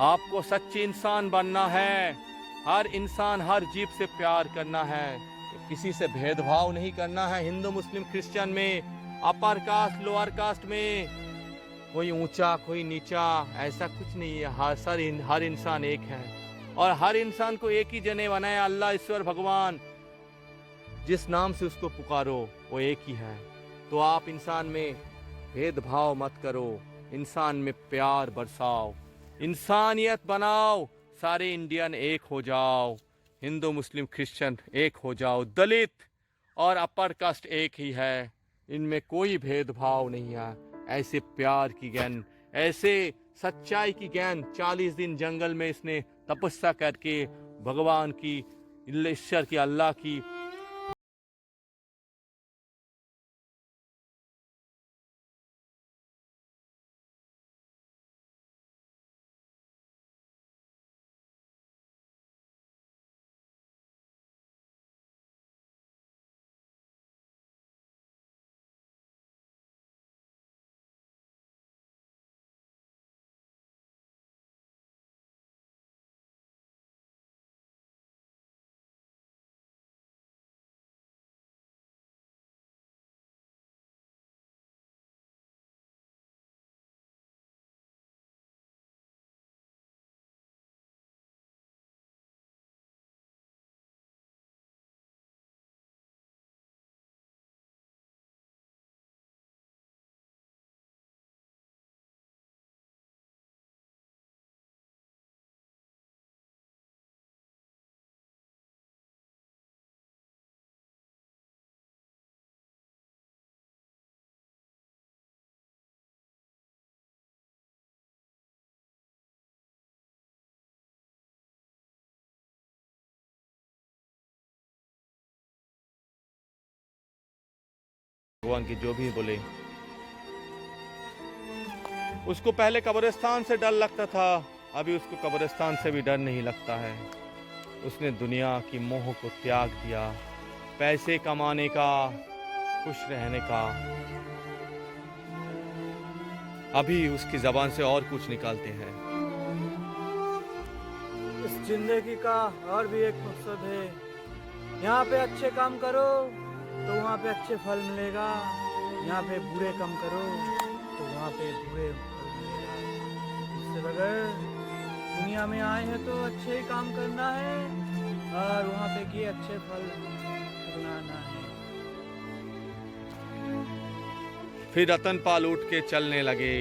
आपको सच्चे इंसान बनना है। हर इंसान हर जीव से प्यार करना है, किसी से भेदभाव नहीं करना है। हिंदू मुस्लिम क्रिश्चियन में, अपर कास्ट लोअर कास्ट में, कोई ऊंचा कोई नीचा ऐसा कुछ नहीं है। हर इंसान एक है और हर इंसान को एक ही जने बनाया अल्लाह ईश्वर भगवान। जिस नाम से उसको पुकारो वो एक ही है। तो आप इंसान में भेदभाव मत करो, इंसान में प्यार बरसाओ, इंसानियत बनाओ। सारे इंडियन एक हो जाओ, हिंदू मुस्लिम क्रिश्चियन एक हो जाओ, दलित और अपर कास्ट एक ही है, इनमें कोई भेदभाव नहीं है। ऐसे प्यार की ज्ञान, ऐसे सच्चाई की ज्ञान 40 दिन जंगल में इसने तपस्या करके भगवान की, ईश्वर की, अल्लाह की भगवान की जो भी बोले। उसको पहले कब्रिस्तान से डर लगता था, अभी उसको कब्रिस्तान से भी डर नहीं लगता है। उसने दुनिया की मोह को त्याग दिया, पैसे कमाने का, खुश रहने का। अभी उसकी जबान से और कुछ निकालते हैं। इस जिंदगी का और भी एक मकसद है। यहाँ पे अच्छे काम करो तो वहाँ पे अच्छे फल मिलेगा, यहाँ पे बुरे काम करो तो वहाँ पे बुरे फल मिलेगा। इससे बगैर दुनिया में आए हैं तो अच्छे ही काम करना है और वहाँ पे ये अच्छे फल बनाना है। फिर रतनपाल उठ के चलने लगे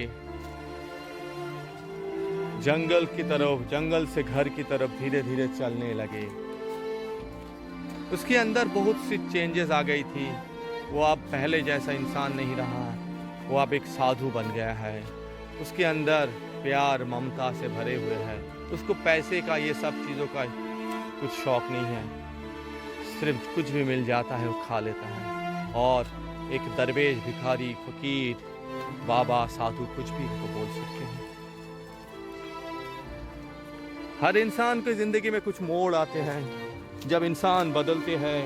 जंगल की तरफ, जंगल से घर की तरफ धीरे धीरे चलने लगे। उसके अंदर बहुत सी चेंजेस आ गई थी। वो अब पहले जैसा इंसान नहीं रहा, वो अब एक साधु बन गया है। उसके अंदर प्यार ममता से भरे हुए है। उसको पैसे का, ये सब चीज़ों का कुछ शौक नहीं है। सिर्फ कुछ भी मिल जाता है वो खा लेता है। और एक दरवेश, भिखारी, फकीर, बाबा, साधु कुछ भी इनको बोल सकते हैं। हर इंसान की जिंदगी में कुछ मोड़ आते हैं। जब इंसान बदलते हैं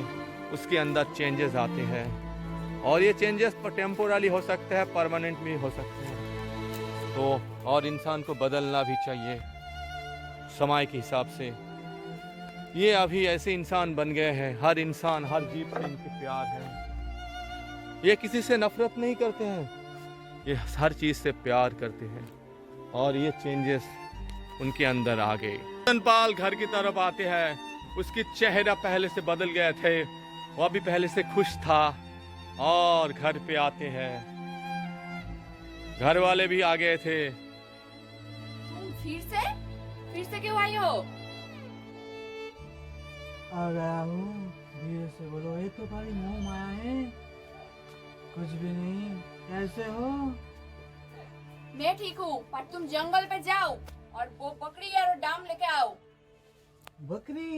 उसके अंदर चेंजेस आते हैं और ये चेंजेस पर टेम्पोररी हो सकते हैं, परमानेंट भी हो सकते हैं। तो और इंसान को बदलना भी चाहिए समय के हिसाब से। ये अभी ऐसे इंसान बन गए हैं, हर इंसान, हर जीव से इनके प्यार है। ये किसी से नफरत नहीं करते हैं, ये हर चीज़ से प्यार करते हैं। और ये चेंजेस उनके अंदर आ गए। रतनपाल घर की तरफ आते हैं। उसकी चेहरा पहले से बदल गए थे, वो अभी पहले से खुश था। और घर पे आते हैं, घर वाले भी आ गए थे। तुम फिर से क्यों आई हो? आ गया हूँ, धीरे से बोलो। ये तो भाई मोह माया है, कुछ भी नहीं। कैसे हो? मैं ठीक हूँ, पर तुम जंगल पे जाओ और वो बकरी और डाम लेके आओ। बकरी?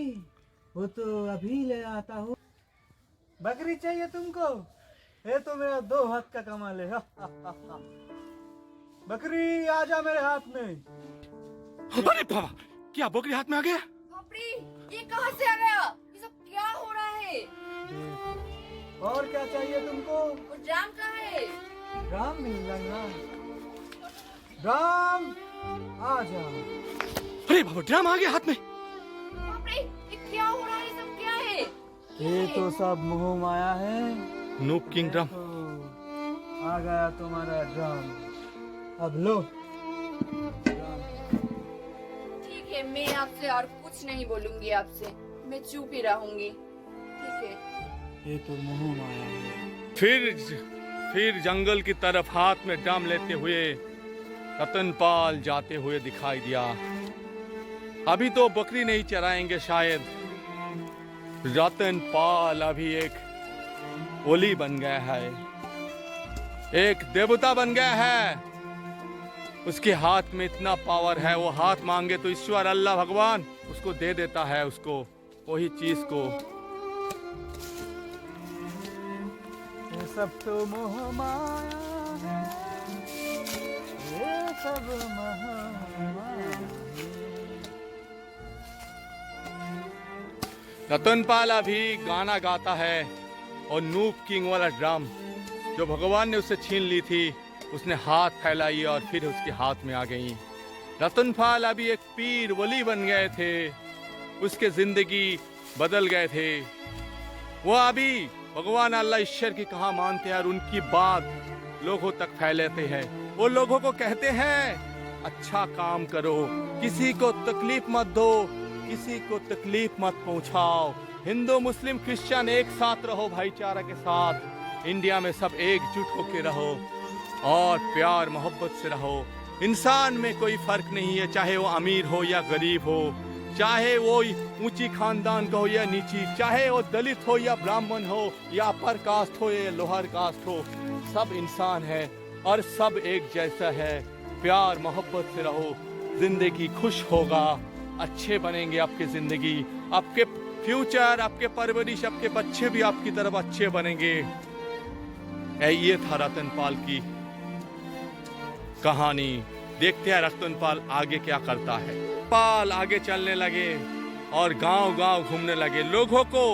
वो तो अभी ले आता हूँ। बकरी चाहिए तुमको? ये तो मेरा 2 हाथ का कमाल है। बकरी आजा मेरे हाथ में। अरे बाबा, क्या बकरी हाथ में आ गया? बकरी, ये कहाँ से आ गया? ये सब क्या हो रहा है? और क्या चाहिए तुमको? वो ड्राम कहाँ है? राम मिल रहा। राम आजा। अरे बाबा, ड्राम आ गया हाथ में। बकरी, ये क्या हो रहा है? ये सब क्या है? ये तो सब मोह माया है। Noob king drum. आ गया तुम्हारा ड्राम, अब लो। ठीक है, मैं आपसे और कुछ नहीं बोलूंगी। आपसे मैं चुप ही रहूंगी। ठीक है। ये तो मोह माया है। फिर जंगल की तरफ हाथ में ड्राम लेते हुए रतनपाल जाते हुए दिखाई दिया। अभी तो बकरी नहीं चराएंगे शायद। रतनपाल अभी एक ओली बन गया है, एक देवता बन गया है। उसके हाथ में इतना पावर है, वो हाथ मांगे तो ईश्वर अल्लाह भगवान उसको दे देता है, उसको वही चीज को। ये सब तो मोह माया है, ये सब मोह माया है। रतनपाल अभी गाना गाता है और नूब किंग वाला ड्रम जो भगवान ने उससे छीन ली थी, उसने हाथ फैलाई और फिर उसके हाथ में आ गई। रतनपाल अभी एक पीर वली बन गए थे, उसके जिंदगी बदल गए थे। वो अभी भगवान अल्लाह ईश्वर की कहाँ मानते हैं और उनकी बात लोगों तक फैलाते हैं। वो लोगों को कहते हैं अच्छा काम करो, किसी को तकलीफ मत दो, किसी को तकलीफ मत पहुंचाओ। हिंदू मुस्लिम क्रिश्चियन एक साथ रहो, भाईचारा के साथ। इंडिया में सब एकजुट होके रहो और प्यार मोहब्बत से रहो। इंसान में कोई फर्क नहीं है, चाहे वो अमीर हो या गरीब हो, चाहे वो ऊंची खानदान का हो या नीची, चाहे वो दलित हो या ब्राह्मण हो या अपर कास्ट हो या लोअर कास्ट हो, सब इंसान है और सब एक जैसा है। प्यार मोहब्बत से रहो, जिंदगी खुश होगा, अच्छे बनेंगे आपकी जिंदगी, आपके फ्यूचर, आपके परवरिश, आपके बच्चे भी आपकी तरफ अच्छे बनेंगे। ये था रतनपाल की कहानी। देखते हैं रतनपाल आगे क्या करता है। पाल आगे चलने लगे और गांव-गांव घूमने लगे, लोगों को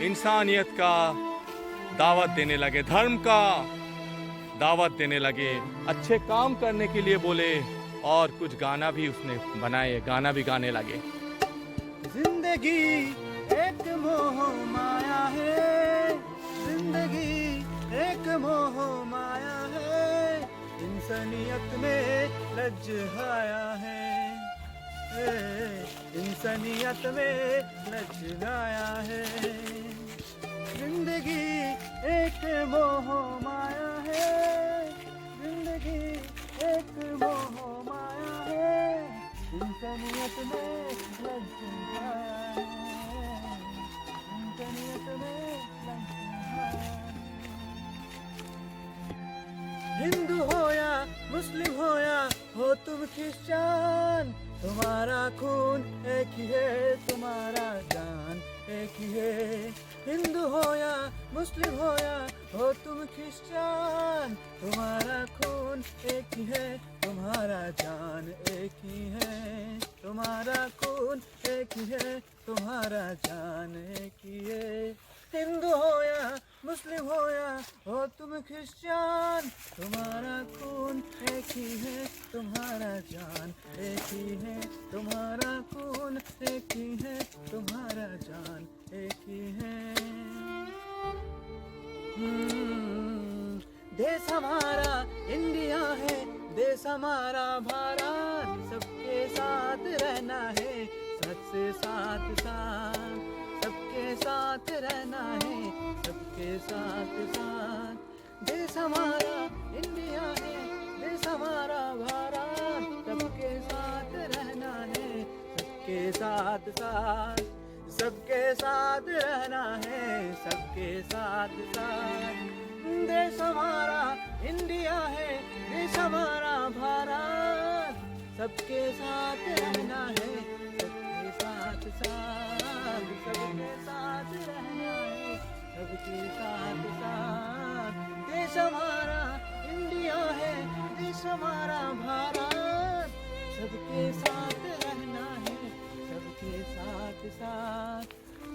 इंसानियत का दावत देने लगे, धर्म का दावत देने लगे, अच्छे काम करने के लिए बोले और कुछ गाना भी उसने बनाए, गाना भी गाने लगे। जिंदगी एक मोह माया है, जिंदगी एक मोह माया है, इंसानियत में लज्जाया है, इंसानियत में लज्जाया है। जिंदगी एक मोह माया है, जिंदगी एक मोह माया है, इंसानियत में लज्जाया है, इंसानियत में लज्जाया है। हिंदू हो या मुस्लिम हो तुम क्रिश्चियन, तुम्हारा खून एक ही है, तुम्हारा जान एक ही है। हिंदू हो या मुस्लिम हो तुम क्रिश्चियन, तुम्हारा खून एक ही है, तुम्हारा जान एक ही है, तुम्हारा खून एक ही है, तुम्हारा जान एक ही है। हिंदू हो या मुस्लिम हो तुम क्रिश्चियन, तुम्हारा खून एक ही है, तुम्हारा जान एक ही है, तुम्हारा खून एक ही है, तुम्हारा जान एक ही है। देश हमारा इंडिया है, देश हमारा भारत, सबके साथ रहना है, सच से साथ साथ, सबके साथ रहना है, सबके साथ साथ। देश हमारा इंडिया है, देश हमारा भारत, सबके साथ रहना है, सबके साथ साथ, सबके साथ रहना है, सबके साथ साथ। देश हमारा इंडिया है, देश हमारा भारत, सबके साथ रहना है, सबके साथ साथ, सबके साथ रहना है, सबके साथ साथ। देश हमारा इंडिया है, देश हमारा भारत, सबके साथ रहना है, सबके साथ साथ,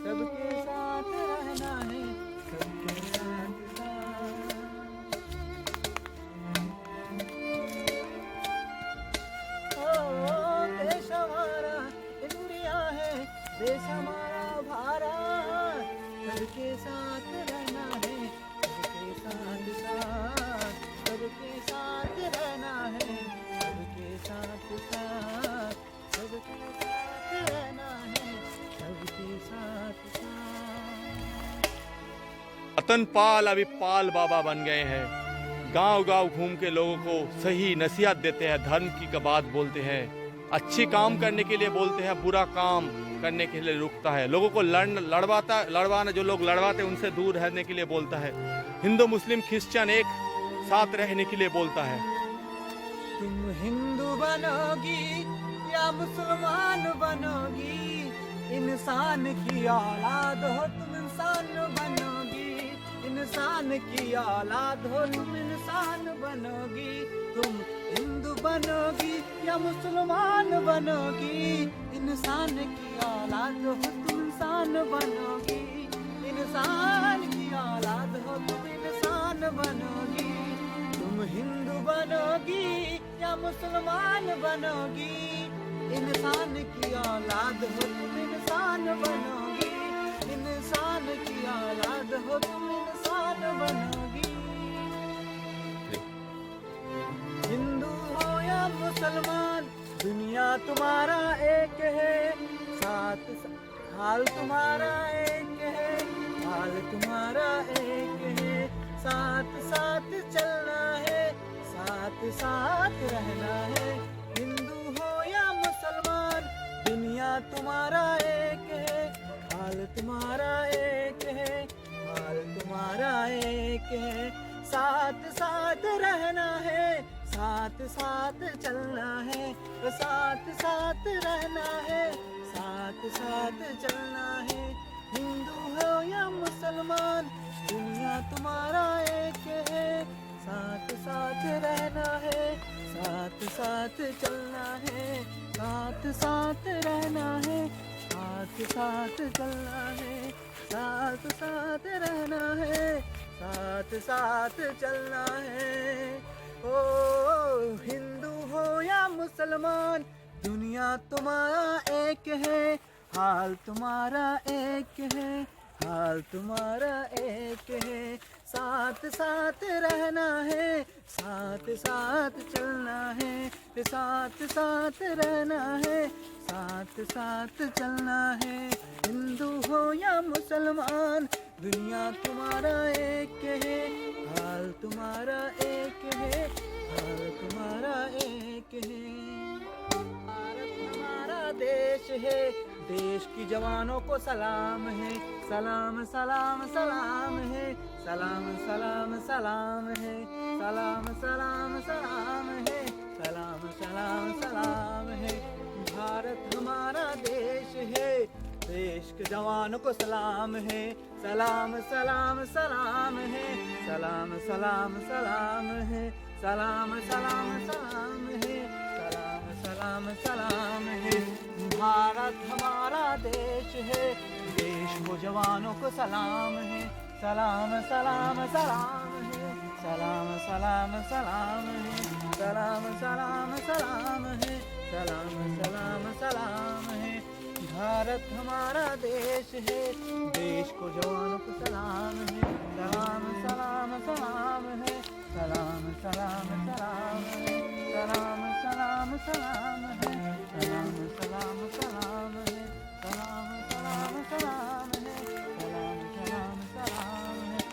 सबके साथ रहना है, सबके साथ साथ। देश हमारा इंडिया है, देश हमारा भारत, सबके साथ रहना है, सबके साथ साथ, सबके साथ रहना है, सबके साथ साथ, सबके साथ रहना है, सबके साथ साथ। रतनपाल अभी पाल बाबा बन गए हैं, गांव-गांव घूम के लोगों को सही नसीहत देते हैं, धर्म की बात बोलते हैं, अच्छे काम करने के लिए बोलते हैं, बुरा काम करने के लिए रुकता है, लोगों को लड़वाना जो लोग लड़वाते हैं उनसे दूर रहने के लिए बोलता है, हिंदू मुस्लिम क्रिश्चियन एक साथ रहने के लिए बोलता है। तुम हिंदू बनोगी या मुसलमान बनोगी, इंसान की औलाद हो तुम, इंसान बनोगी, इंसान की औलाद हो तुम, इंसान बनोगी। तुम हिंदू बनोगी या मुसलमान बनोगी, इंसान की औलाद हो तुम, इंसान बनोगी, इंसान की औलाद हो तुम, इंसान बनोगी। तुम हिंदू बनोगी या मुसलमान बनोगी, इंसान की औलाद हो तुम, इंसान बनोगी, इंसान की औलाद हो तुम, इंसान बनोगी। हिंदू हो या मुसलमान, दुनिया तुम्हारा एक है, साथ हाल तुम्हारा एक है, हाल तुम्हारा एक है, साथ साथ चलना है, साथ साथ रहना है। हिंदू हो या मुसलमान, दुनिया तुम्हारा एक है, हाल तुम्हारा एक है, हाल तुम्हारा एक है, साथ साथ रहना है, साथ साथ चलना है, साथ साथ रहना है, साथ साथ चलना है। हिंदू हो या मुसलमान, दुनिया तुम्हारा एक है, साथ साथ रहना है, साथ साथ साथ चलना है, साथ साथ रहना है, साथ साथ चलना है, साथ साथ रहना है, साथ साथ चलना है। ओ हिंदू हो या मुसलमान, दुनिया तुम्हारा एक है, हाल तुम्हारा एक है, हाल तुम्हारा एक है। साथ साथ रहना है, साथ साथ चलना है, साथ साथ रहना है, साथ साथ चलना है। हिंदू हो या मुसलमान, दुनिया तुम्हारा एक है, हाल तुम्हारा एक है, हाल तुम्हारा एक है। भारत हमारा देश है, देश की जवानों को सलाम है, सलाम सलाम सलाम है, सलाम सलाम सलाम है, सलाम सलाम सलाम है, सलाम सलाम सलाम है। भारत हमारा देश है, देश के जवानों को सलाम है, सलाम सलाम सलाम है, सलाम सलाम सलाम है, सलाम सलाम सलाम है, सलाम सलाम सलाम है। भारत हमारा देश है, देश को जवानों को सलाम है, सलाम सलाम सलाम है, सलाम सलाम सलाम है, सलाम सलाम सलाम है, सलाम सलाम सलाम है। भारत हमारा देश है, देश को जवानों को सलाम है, सलाम सलाम सलाम है, सलाम सलाम सलाम है, सलाम सलाम सलाम है, सलाम सलाम सलाम है, सलाम सलाम सलाम है, सलाम सलाम सलाम है।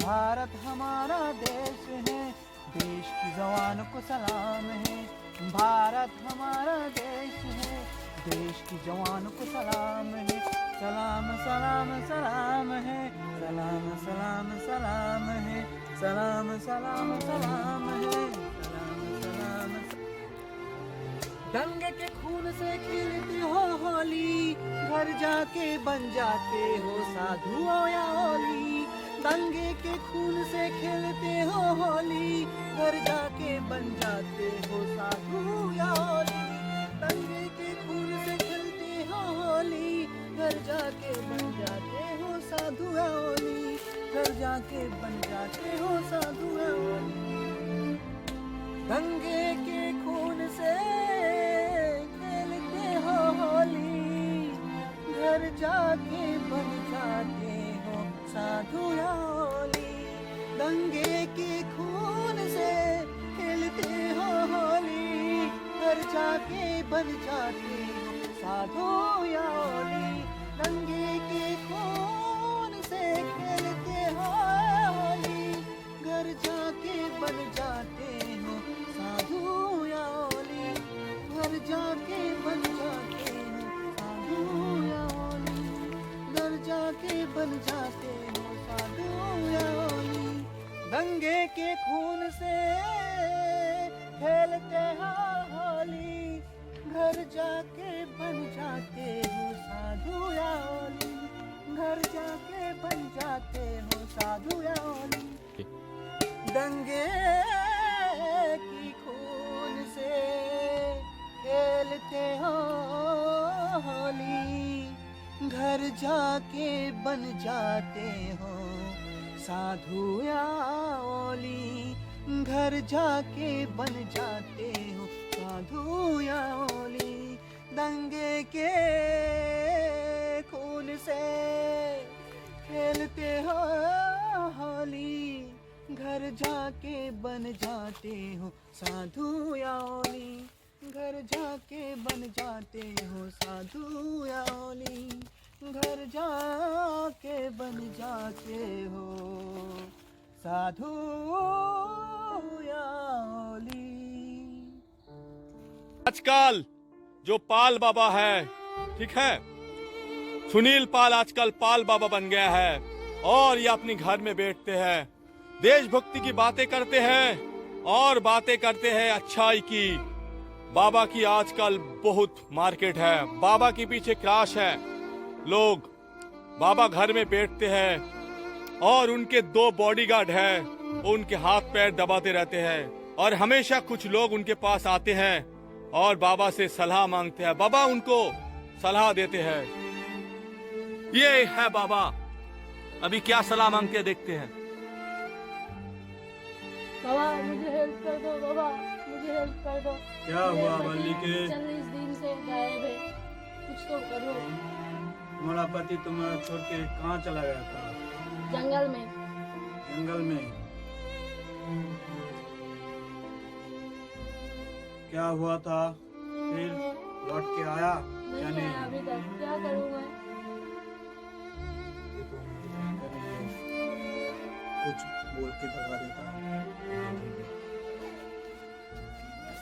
भारत हमारा देश है, देश की जवानों को सलाम है। भारत हमारा देश है, देश की जवानों को सलाम है, सलाम सलाम सलाम है, सलाम सलाम सलाम है, सलाम सलाम सलाम है, सलाम सलाम। दंगे के खून से खिलती हो होली, घर जाके बन जाते हो साधु या होली। दंगे के खून से खेलते हो होली, घर जाके बन जाते हो साधु या होली। दंगे के खून से खेलते हो होली, घर जाके बन जाते हो साधु या होली, घर जाके बन जाते हो साधु या होली। दंगे के खून से खेलते हो होली, घर जाके बन जाते हो साधु या होली। दंगे के खून से खेलते हो होली, घर जाके बन जाते हो साधु या होली। दंगे के खून से खेलते हो होली, घर जाके बन जाते हो साधु या होली, घर जाके बन जाते हो साधु या होली, घर जाके बन जाते हो साधु या होली। दंगे के खून से खेलते हो होली, घर जाके बन जाते हो साधु या होली, घर जाके बन जाते हो साधु या होली। दंगे की खून से खेलते हो होली, घर जाके बन जाते हो साधु या होली, घर जाके बन जाते हो साधु या होली। दंगे के खून से खेलते हो होली, घर जाके बन जाते हो साधु या होली, घर जाके बन जाते हो साधु या होली, घर जाके बन जाते हो साधु या होली। आजकल जो पाल बाबा है, ठीक है, सुनील पाल आजकल पाल बाबा बन गया है और ये अपनी घर में बैठते हैं, देशभक्ति की बातें करते हैं और बातें करते हैं अच्छाई की। बाबा की आजकल बहुत मार्केट है, बाबा के पीछे क्राश है। लोग बाबा घर में बैठते हैं और उनके 2 बॉडीगार्ड है, वो उनके हाथ पैर दबाते रहते हैं और हमेशा कुछ लोग उनके पास आते हैं और बाबा से सलाह मांगते हैं। बाबा उनको सलाह देते हैं। ये है बाबा, अभी क्या सलाह मांगते हैं देखते हैं। बाबा मुझे हेल्प कर दो, बाबा मुझे हेल्प कर दो। क्या हुआ मल्लिके? 40 दिन से गायब है, कुछ तो करो। तुम्हारा पति तुम्हारा छोड़ के कहाँ चला गया था? जंगल में। जंगल में? क्या हुआ था? फिर लौट के आया या नहीं नहीं? आया अभी तक, क्या करूँ मैं? कुछ बोल के भगा देता हूँ।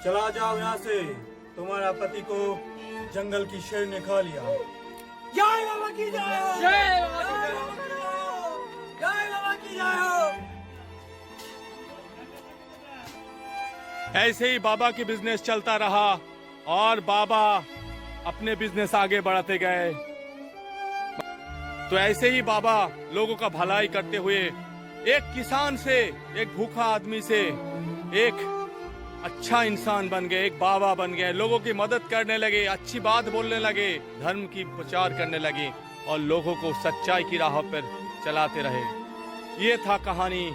चला जाओ यहाँ से, तुम्हारा पति को जंगल की शेर ने खा लिया। जय बाबा की जय हो! जय बाबा की जय हो! जय बाबा की जय हो! ऐसे ही बाबा की बिजनेस चलता रहा और बाबा अपने बिजनेस आगे बढ़ाते गए। तो ऐसे ही बाबा लोगों का भलाई करते हुए एक किसान से, एक भूखा आदमी से एक अच्छा इंसान बन गए, एक बाबा बन गए। लोगों की मदद करने लगे, अच्छी बात बोलने लगे, धर्म की प्रचार करने लगे और लोगों को सच्चाई की राह पर चलाते रहे। ये था कहानी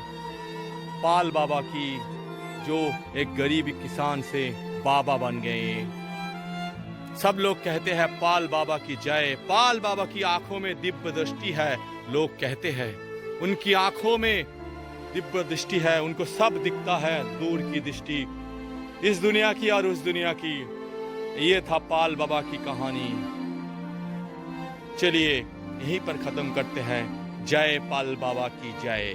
पाल बाबा की, जो एक गरीब किसान से बाबा बन गए। सब लोग कहते हैं पाल बाबा की जय। पाल बाबा की आंखों में दिव्य दृष्टि है, लोग कहते हैं उनकी आंखों में दिव्य दृष्टि है, उनको सब दिखता है, दूर की दृष्टि, इस दुनिया की और उस दुनिया की। ये था पाल बाबा की कहानी। चलिए यहीं पर खत्म करते हैं। जय पाल बाबा की जय।